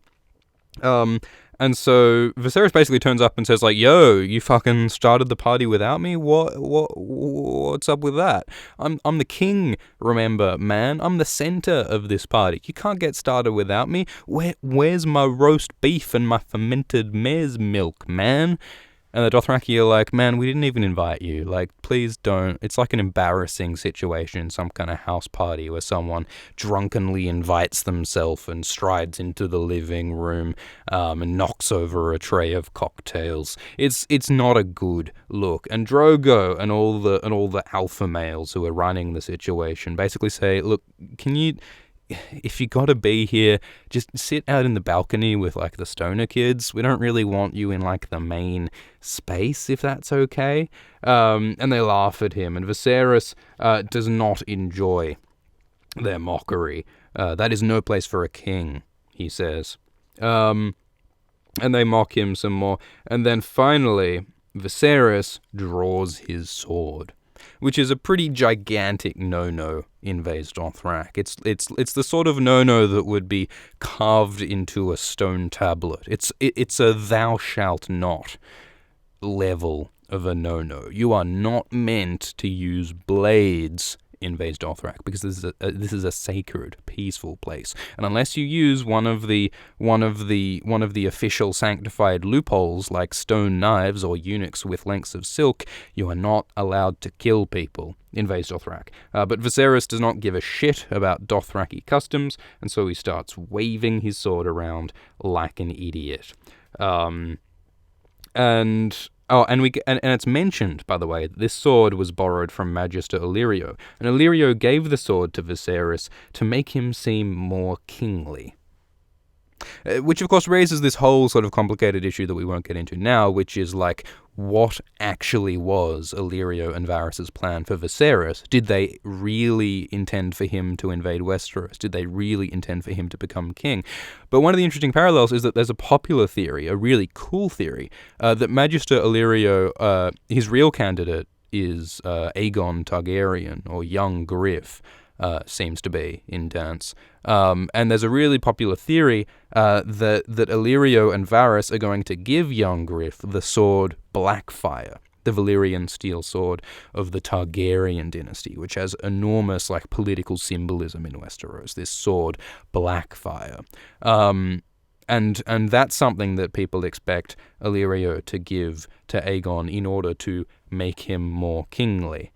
And so Viserys basically turns up and says, like, "Yo, you fucking started the party without me? What's up with that? I'm the king, remember, man. I'm the center of this party. You can't get started without me. Where's my roast beef and my fermented mare's milk, man?" And the Dothraki are like, "Man, we didn't even invite you. Like, please don't." It's like an embarrassing situation, some kind of house party where someone drunkenly invites themselves and strides into the living room and knocks over a tray of cocktails. It's not a good look. And Drogo and all the alpha males who are running the situation basically say, "Look, if you gotta be here, just sit out in the balcony with like the stoner kids. We don't really want you in like the main space, if that's okay." And they laugh at him, and Viserys does not enjoy their mockery. That is no place for a king, he says. And they mock him some more. And then finally, Viserys draws his sword, which is a pretty gigantic no-no in Vaes Dothrak. It's the sort of no-no that would be carved into a stone tablet. It's a thou shalt not level of a no-no. You are not meant to use blades in Vaes Dothrak, because this is a sacred, peaceful place, and unless you use one of the official sanctified loopholes like stone knives or eunuchs with lengths of silk, you are not allowed to kill people in Vaes Dothrak. But Viserys does not give a shit about Dothraki customs, and so he starts waving his sword around like an idiot. And it's mentioned, by the way, that this sword was borrowed from Magister Illyrio, and Illyrio gave the sword to Viserys to make him seem more kingly. Which, of course, raises this whole sort of complicated issue that we won't get into now, which is, like, what actually was Illyrio and Varys' plan for Viserys? Did they really intend for him to invade Westeros? Did they really intend for him to become king? But one of the interesting parallels is that there's a popular theory, a really cool theory, that Magister Illyrio, his real candidate is Aegon Targaryen, or Young Griff, seems to be in dance. And there's a really popular theory that Illyrio and Varys are going to give young Griff the sword Blackfire, the Valyrian steel sword of the Targaryen dynasty, which has enormous like political symbolism in Westeros, this sword Blackfire. And that's something that people expect Illyrio to give to Aegon in order to make him more kingly.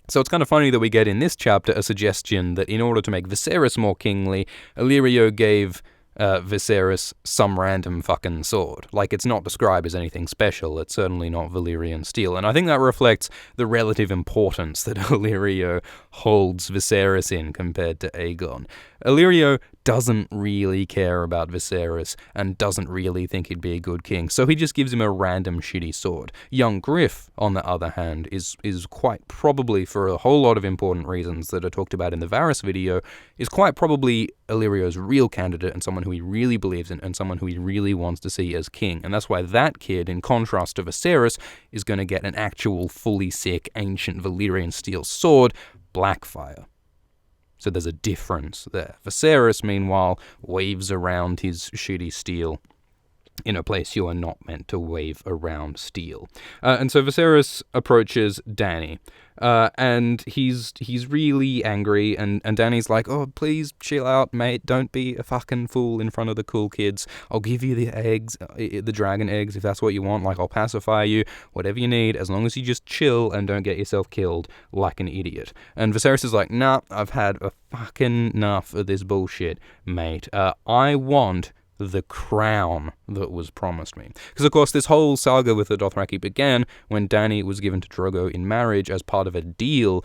So it's kind of funny that we get in this chapter a suggestion that in order to make Viserys more kingly, Illyrio gave Viserys some random fucking sword. Like, it's not described as anything special. It's certainly not Valyrian steel. And I think that reflects the relative importance that Illyrio holds Viserys in compared to Aegon. Illyrio doesn't really care about Viserys and doesn't really think he'd be a good king, so he just gives him a random shitty sword. Young Griff, on the other hand, is quite probably, for a whole lot of important reasons that are talked about in the Varys video, is quite probably Illyrio's real candidate and someone who he really believes in and someone who he really wants to see as king. And that's why that kid, in contrast to Viserys, is going to get an actual fully sick ancient Valyrian steel sword, Blackfire. So there's a difference there. Viserys, meanwhile, waves around his shitty steel in a place you are not meant to wave around steel. And so Viserys approaches Dany, and he's really angry, and Dany's like, oh, please chill out, mate, don't be a fucking fool in front of the cool kids. I'll give you the eggs, the dragon eggs, if that's what you want, like, I'll pacify you, whatever you need, as long as you just chill and don't get yourself killed like an idiot. And Viserys is like, nah, I've had a fucking enough of this bullshit, mate. I want the crown that was promised me. Because, of course, this whole saga with the Dothraki began when Dany was given to Drogo in marriage as part of a deal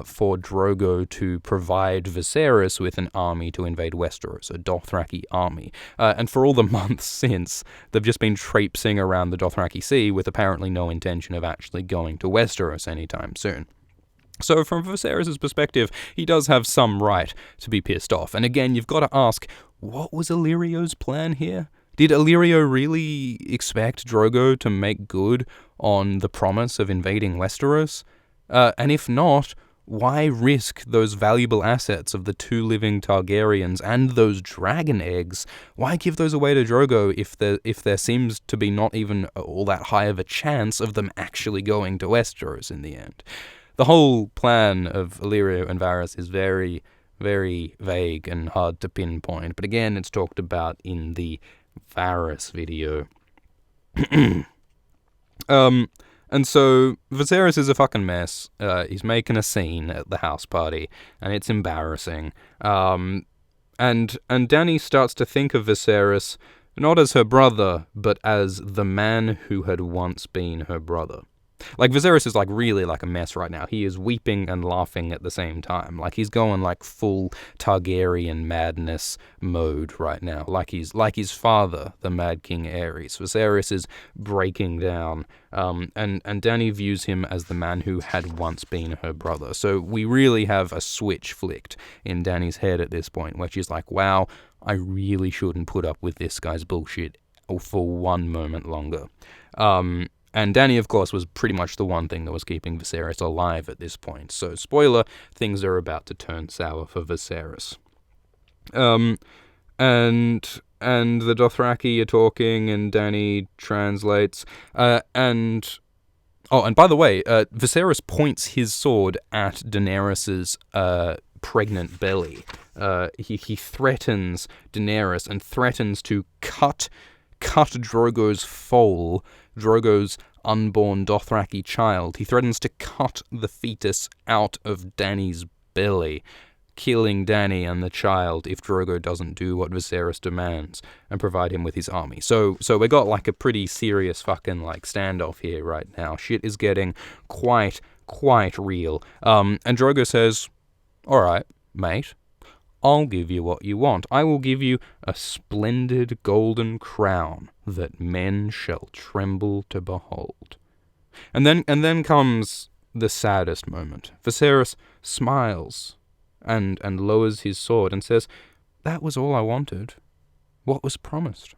for Drogo to provide Viserys with an army to invade Westeros, a Dothraki army. And for all the months since, they've just been traipsing around the Dothraki Sea with apparently no intention of actually going to Westeros anytime soon. So from Viserys' perspective, he does have some right to be pissed off. And again, you've got to ask, what was Illyrio's plan here? Did Illyrio really expect Drogo to make good on the promise of invading Westeros? And if not, why risk those valuable assets of the two living Targaryens and those dragon eggs? Why give those away to Drogo if there seems to be not even all that high of a chance of them actually going to Westeros in the end? The whole plan of Illyrio and Varys is very, very vague and hard to pinpoint, but again, it's talked about in the Varys video. And so Viserys is a fucking mess. He's making a scene at the house party, and it's embarrassing. And Dany starts to think of Viserys not as her brother, but as the man who had once been her brother. Like, Viserys is, like, really, like, a mess right now. He is weeping and laughing at the same time. Like, he's going, like, full Targaryen madness mode right now. Like his father, the Mad King Aerys. Viserys is breaking down, and Dany views him as the man who had once been her brother. So we really have a switch flicked in Dany's head at this point, where she's like, wow, I really shouldn't put up with this guy's bullshit for one moment longer. And Dany, of course, was pretty much the one thing that was keeping Viserys alive at this point. So, spoiler, things are about to turn sour for Viserys. And the Dothraki are talking, and Dany translates. And by the way, Viserys points his sword at Daenerys's pregnant belly. He threatens Daenerys and threatens to cut Drogo's foal, Drogo's unborn Dothraki child. He threatens to cut the fetus out of Dany's belly, killing Dany and the child if Drogo doesn't do what Viserys demands and provide him with his army. So we got like a pretty serious fucking like standoff here right now. Shit is getting quite real. And Drogo says, "All right, mate, I'll give you what you want. I will give you a splendid golden crown that men shall tremble to behold." And then comes the saddest moment. Viserys smiles and lowers his sword and says, "That was all I wanted. What was promised."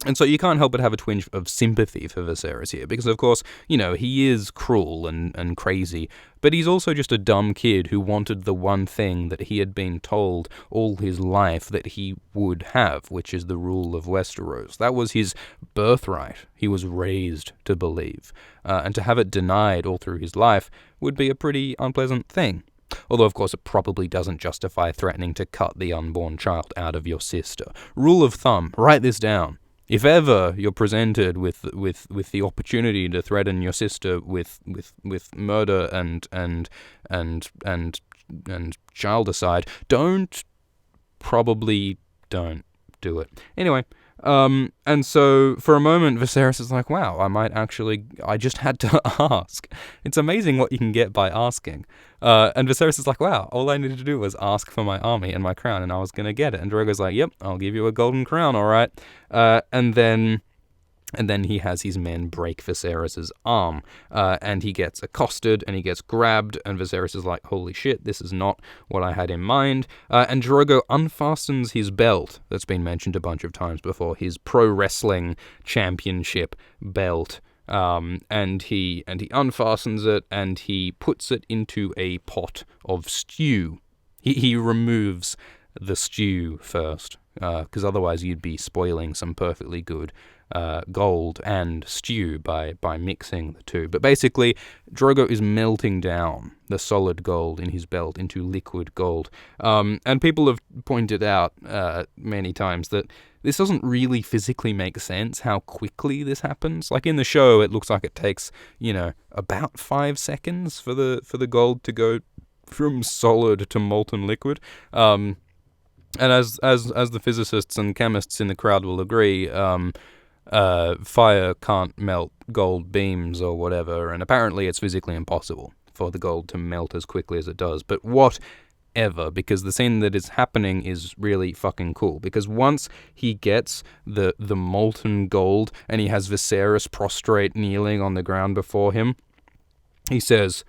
And so you can't help but have a twinge of sympathy for Viserys here, because of course, you know, he is cruel and crazy, but he's also just a dumb kid who wanted the one thing that he had been told all his life that he would have, which is the rule of Westeros. That was his birthright. He was raised to believe. And to have it denied all through his life would be a pretty unpleasant thing. Although, of course, it probably doesn't justify threatening to cut the unborn child out of your sister. Rule of thumb, write this down. If ever you're presented with the opportunity to threaten your sister with murder and childicide, don't do it. Anyway, and so for a moment Viserys is like, wow, I just had to ask. It's amazing what you can get by asking. And Viserys is like, wow, all I needed to do was ask for my army and my crown and I was going to get it. And Drogo's like, yep, I'll give you a golden crown, all right. And then he has his men break Viserys' arm, and he gets accosted, and he gets grabbed, and Viserys is like, holy shit, this is not what I had in mind, and Drogo unfastens his belt, that's been mentioned a bunch of times before, his pro wrestling championship belt, and he unfastens it, and he puts it into a pot of stew. He removes the stew first, because otherwise you'd be spoiling some perfectly good gold and stew by mixing the two. But basically, Drogo is melting down the solid gold in his belt into liquid gold. And people have pointed out many times that this doesn't really physically make sense how quickly this happens. Like in the show, it looks like it takes, about 5 seconds for the gold to go from solid to molten liquid. And as the physicists and chemists in the crowd will agree, fire can't melt gold beams or whatever, and apparently it's physically impossible for the gold to melt as quickly as it does. But whatever, because the scene that is happening is really fucking cool. Because once he gets the molten gold and he has Viserys prostrate, kneeling on the ground before him, he says,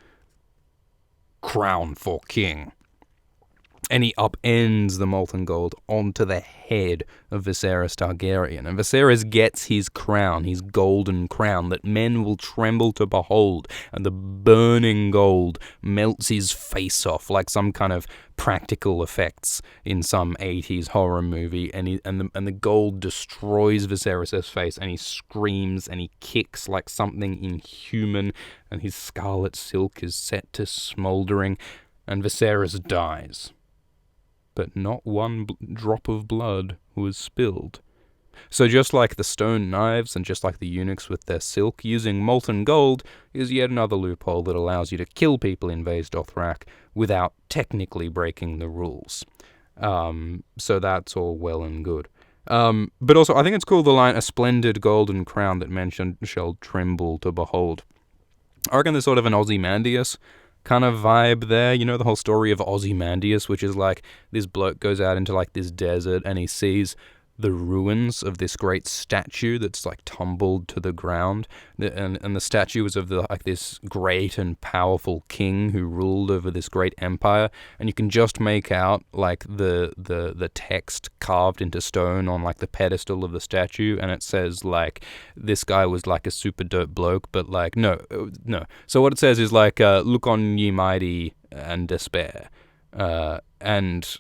"Crown for king." And he upends the molten gold onto the head of Viserys Targaryen. And Viserys gets his crown, his golden crown, that men will tremble to behold. And the burning gold melts his face off like some kind of practical effects in some 80s horror movie. And the gold destroys Viserys' face, and he screams and he kicks like something inhuman. And his scarlet silk is set to smouldering. And Viserys dies. But not one drop of blood was spilled. So just like the stone knives and just like the eunuchs with their silk, using molten gold is yet another loophole that allows you to kill people in Vaes Dothrak without technically breaking the rules. So that's all well and good. But also, I think it's cool, the line, "a splendid golden crown that men shall tremble to behold." I reckon there's sort of an Ozymandias kind of vibe there. You know the whole story of Ozymandias, which is like this bloke goes out into like this desert and he sees the ruins of this great statue that's like tumbled to the ground, and the statue is of like this great and powerful king who ruled over this great empire, and you can just make out like the text carved into stone on like the pedestal of the statue, and it says like this guy was like a super dope bloke, but like no. So what it says is like look on ye mighty and despair, and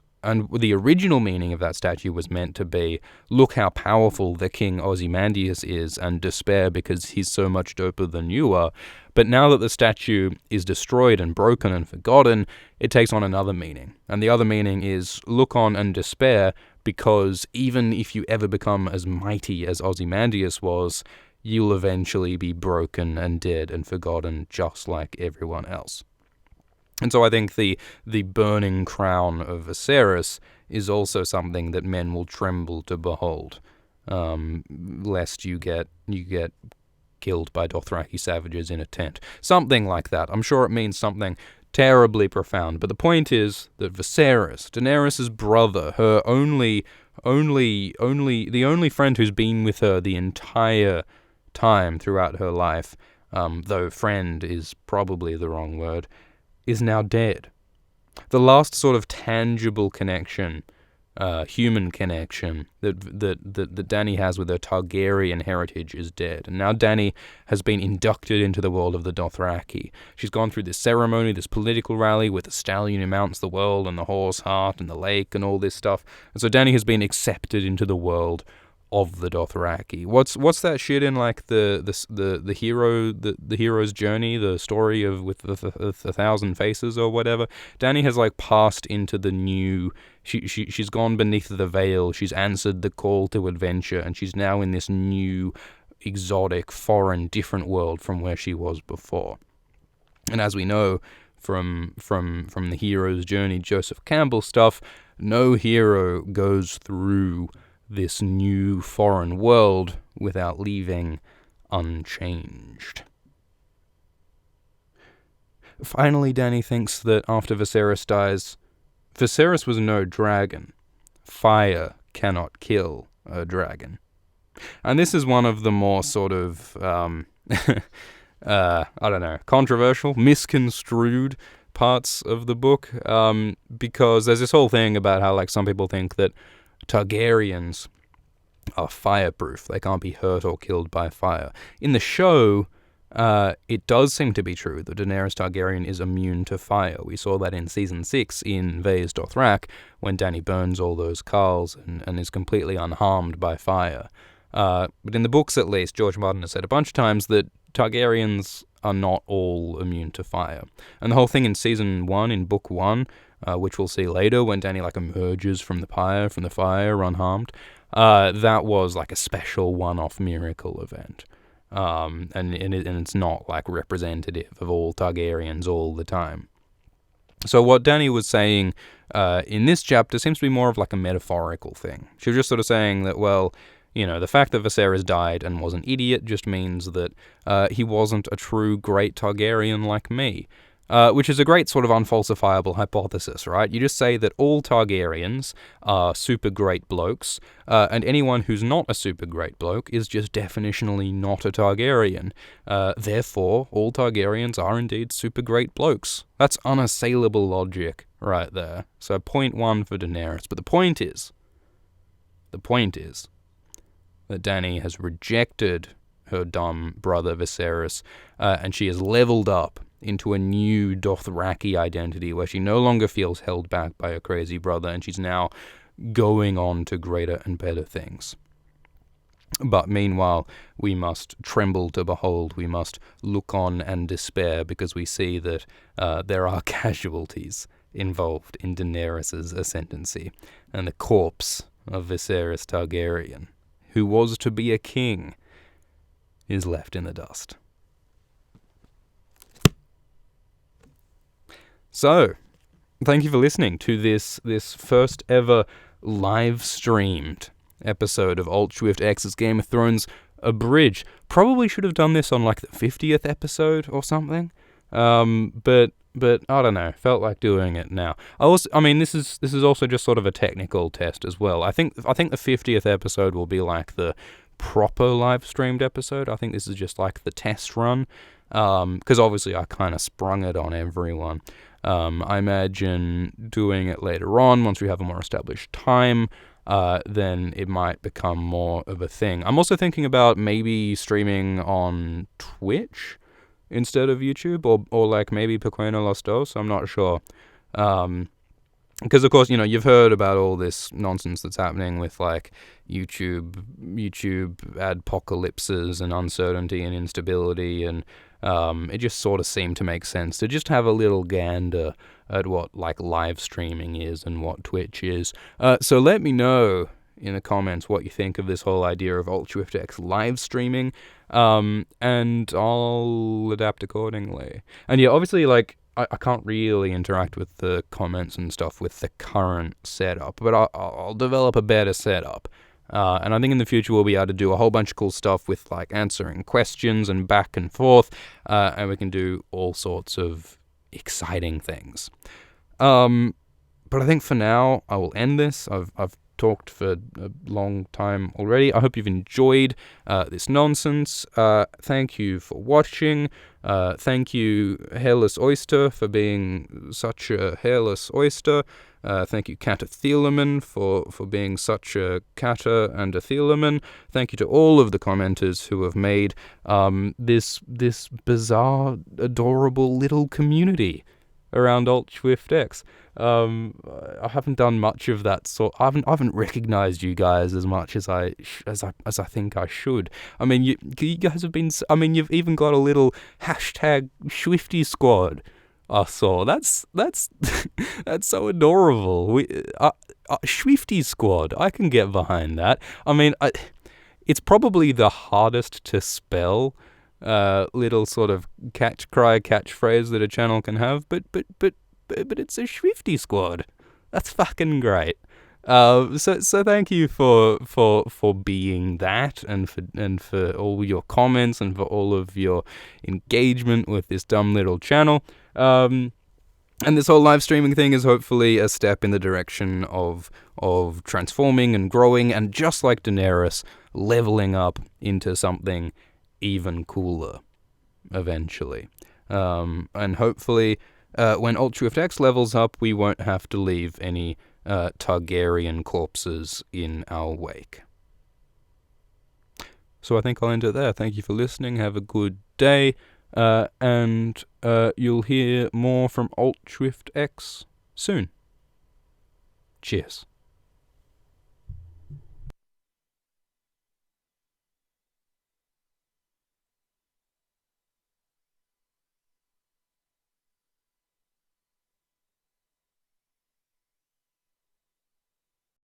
the original meaning of that statue was meant to be, look how powerful the King Ozymandias is, and despair because he's so much doper than you are. But now that the statue is destroyed and broken and forgotten, it takes on another meaning. And the other meaning is, look on and despair because even if you ever become as mighty as Ozymandias was, you'll eventually be broken and dead and forgotten just like everyone else. And so I think the burning crown of Viserys is also something that men will tremble to behold, lest you get killed by Dothraki savages in a tent. Something like that. I'm sure it means something terribly profound. But the point is that Viserys, Daenerys' brother, her the only friend who's been with her the entire time throughout her life, though friend is probably the wrong word, is now dead. The last sort of tangible connection, human connection that Dany has with her Targaryen heritage is dead. And now Dany has been inducted into the world of the Dothraki. She's gone through this ceremony, this political rally with the stallion who mounts the world and the horse heart and the lake and all this stuff. And so Dany has been accepted into the world of the Dothraki. What's that shit in like the hero's journey, the story of with the thousand faces or whatever? Dany has like passed into the new. She's gone beneath the veil. She's answered the call to adventure, and she's now in this new, exotic, foreign, different world from where she was before. And as we know from the hero's journey, Joseph Campbell stuff, no hero goes through this new foreign world without leaving unchanged. Finally, Dany thinks that after Viserys dies, Viserys was no dragon. Fire cannot kill a dragon. And this is one of the more sort of, controversial, misconstrued parts of the book, because there's this whole thing about how like some people think that Targaryens are fireproof. They can't be hurt or killed by fire. In the show, it does seem to be true that Daenerys Targaryen is immune to fire. We saw that in Season 6 in Vaes Dothrak, when Dany burns all those Khals and is completely unharmed by fire. But in the books, at least, George Martin has said a bunch of times that Targaryens are not all immune to fire. And the whole thing in Season 1, in Book 1, which we'll see later when Dany like emerges from the fire unharmed, that was like a special one-off miracle event, and it's not like representative of all Targaryens all the time. So what Dany was saying in this chapter seems to be more of like a metaphorical thing. She was just sort of saying that, well, you know, the fact that Viserys died and was an idiot just means that he wasn't a true great Targaryen like me. Which is a great sort of unfalsifiable hypothesis, right? You just say that all Targaryens are super great blokes, and anyone who's not a super great bloke is just definitionally not a Targaryen. Therefore, all Targaryens are indeed super great blokes. That's unassailable logic right there. So point one for Daenerys. But the point is that Dany has rejected her dumb brother Viserys, and she has leveled up into a new Dothraki identity where she no longer feels held back by her crazy brother, and she's now going on to greater and better things. But meanwhile, we must tremble to behold, we must look on and despair, because we see that there are casualties involved in Daenerys' ascendancy, and the corpse of Viserys Targaryen, who was to be a king, is left in the dust. So, thank you for listening to this first ever live-streamed episode of Alt Swift X's Game of Thrones Abridged. Probably should have done this on like the 50th episode or something. But I don't know. Felt like doing it now. I mean, this is also just sort of a technical test as well. I think the 50th episode will be like the proper live streamed episode. I think this is just like the test run. Because obviously I kind of sprung it on everyone. I imagine doing it later on once we have a more established time. Then it might become more of a thing. I'm also thinking about maybe streaming on Twitch instead of YouTube, or like maybe Pequeno Los Dos. I'm not sure. Because of course, you've heard about all this nonsense that's happening with like YouTube adpocalypses and uncertainty and instability, and it just sort of seemed to make sense to just have a little gander at what like live streaming is and what Twitch is. So let me know in the comments what you think of this whole idea of UltraSwiftX live streaming, and I'll adapt accordingly. And yeah, obviously, like, I can't really interact with the comments and stuff with the current setup, but I'll develop a better setup. And I think in the future we'll be able to do a whole bunch of cool stuff with like answering questions and back and forth, and we can do all sorts of exciting things. But I think for now I will end this. I've talked for a long time already. I hope you've enjoyed this nonsense. Thank you for watching. Thank you, Hairless Oyster, for being such a hairless oyster. Thank you, Catathelaman, for being such a cata and a thelaman. Thank you to all of the commenters who have made this bizarre, adorable little community around UltraSwiftX. I haven't done much of that sort. I haven't recognized you guys as much as I think I should. I mean, you guys have been. I mean, you've even got a little hashtag Swifty Squad. I saw. That's that's so adorable. Swifty Squad. I can get behind that. I mean, it's probably the hardest to spell little sort of catchphrase that a channel can have, but it's a Swifty Squad. That's fucking great. So thank you for being that, and for all your comments, and for all of your engagement with this dumb little channel. And this whole live streaming thing is hopefully a step in the direction of transforming and growing, and just like Daenerys, leveling up into something even cooler eventually. And hopefully when UltraSwiftX levels up, we won't have to leave any Targaryen corpses in our wake. So I think I'll end it there. Thank you for listening. Have a good day. And you'll hear more from UltraSwiftX soon. Cheers.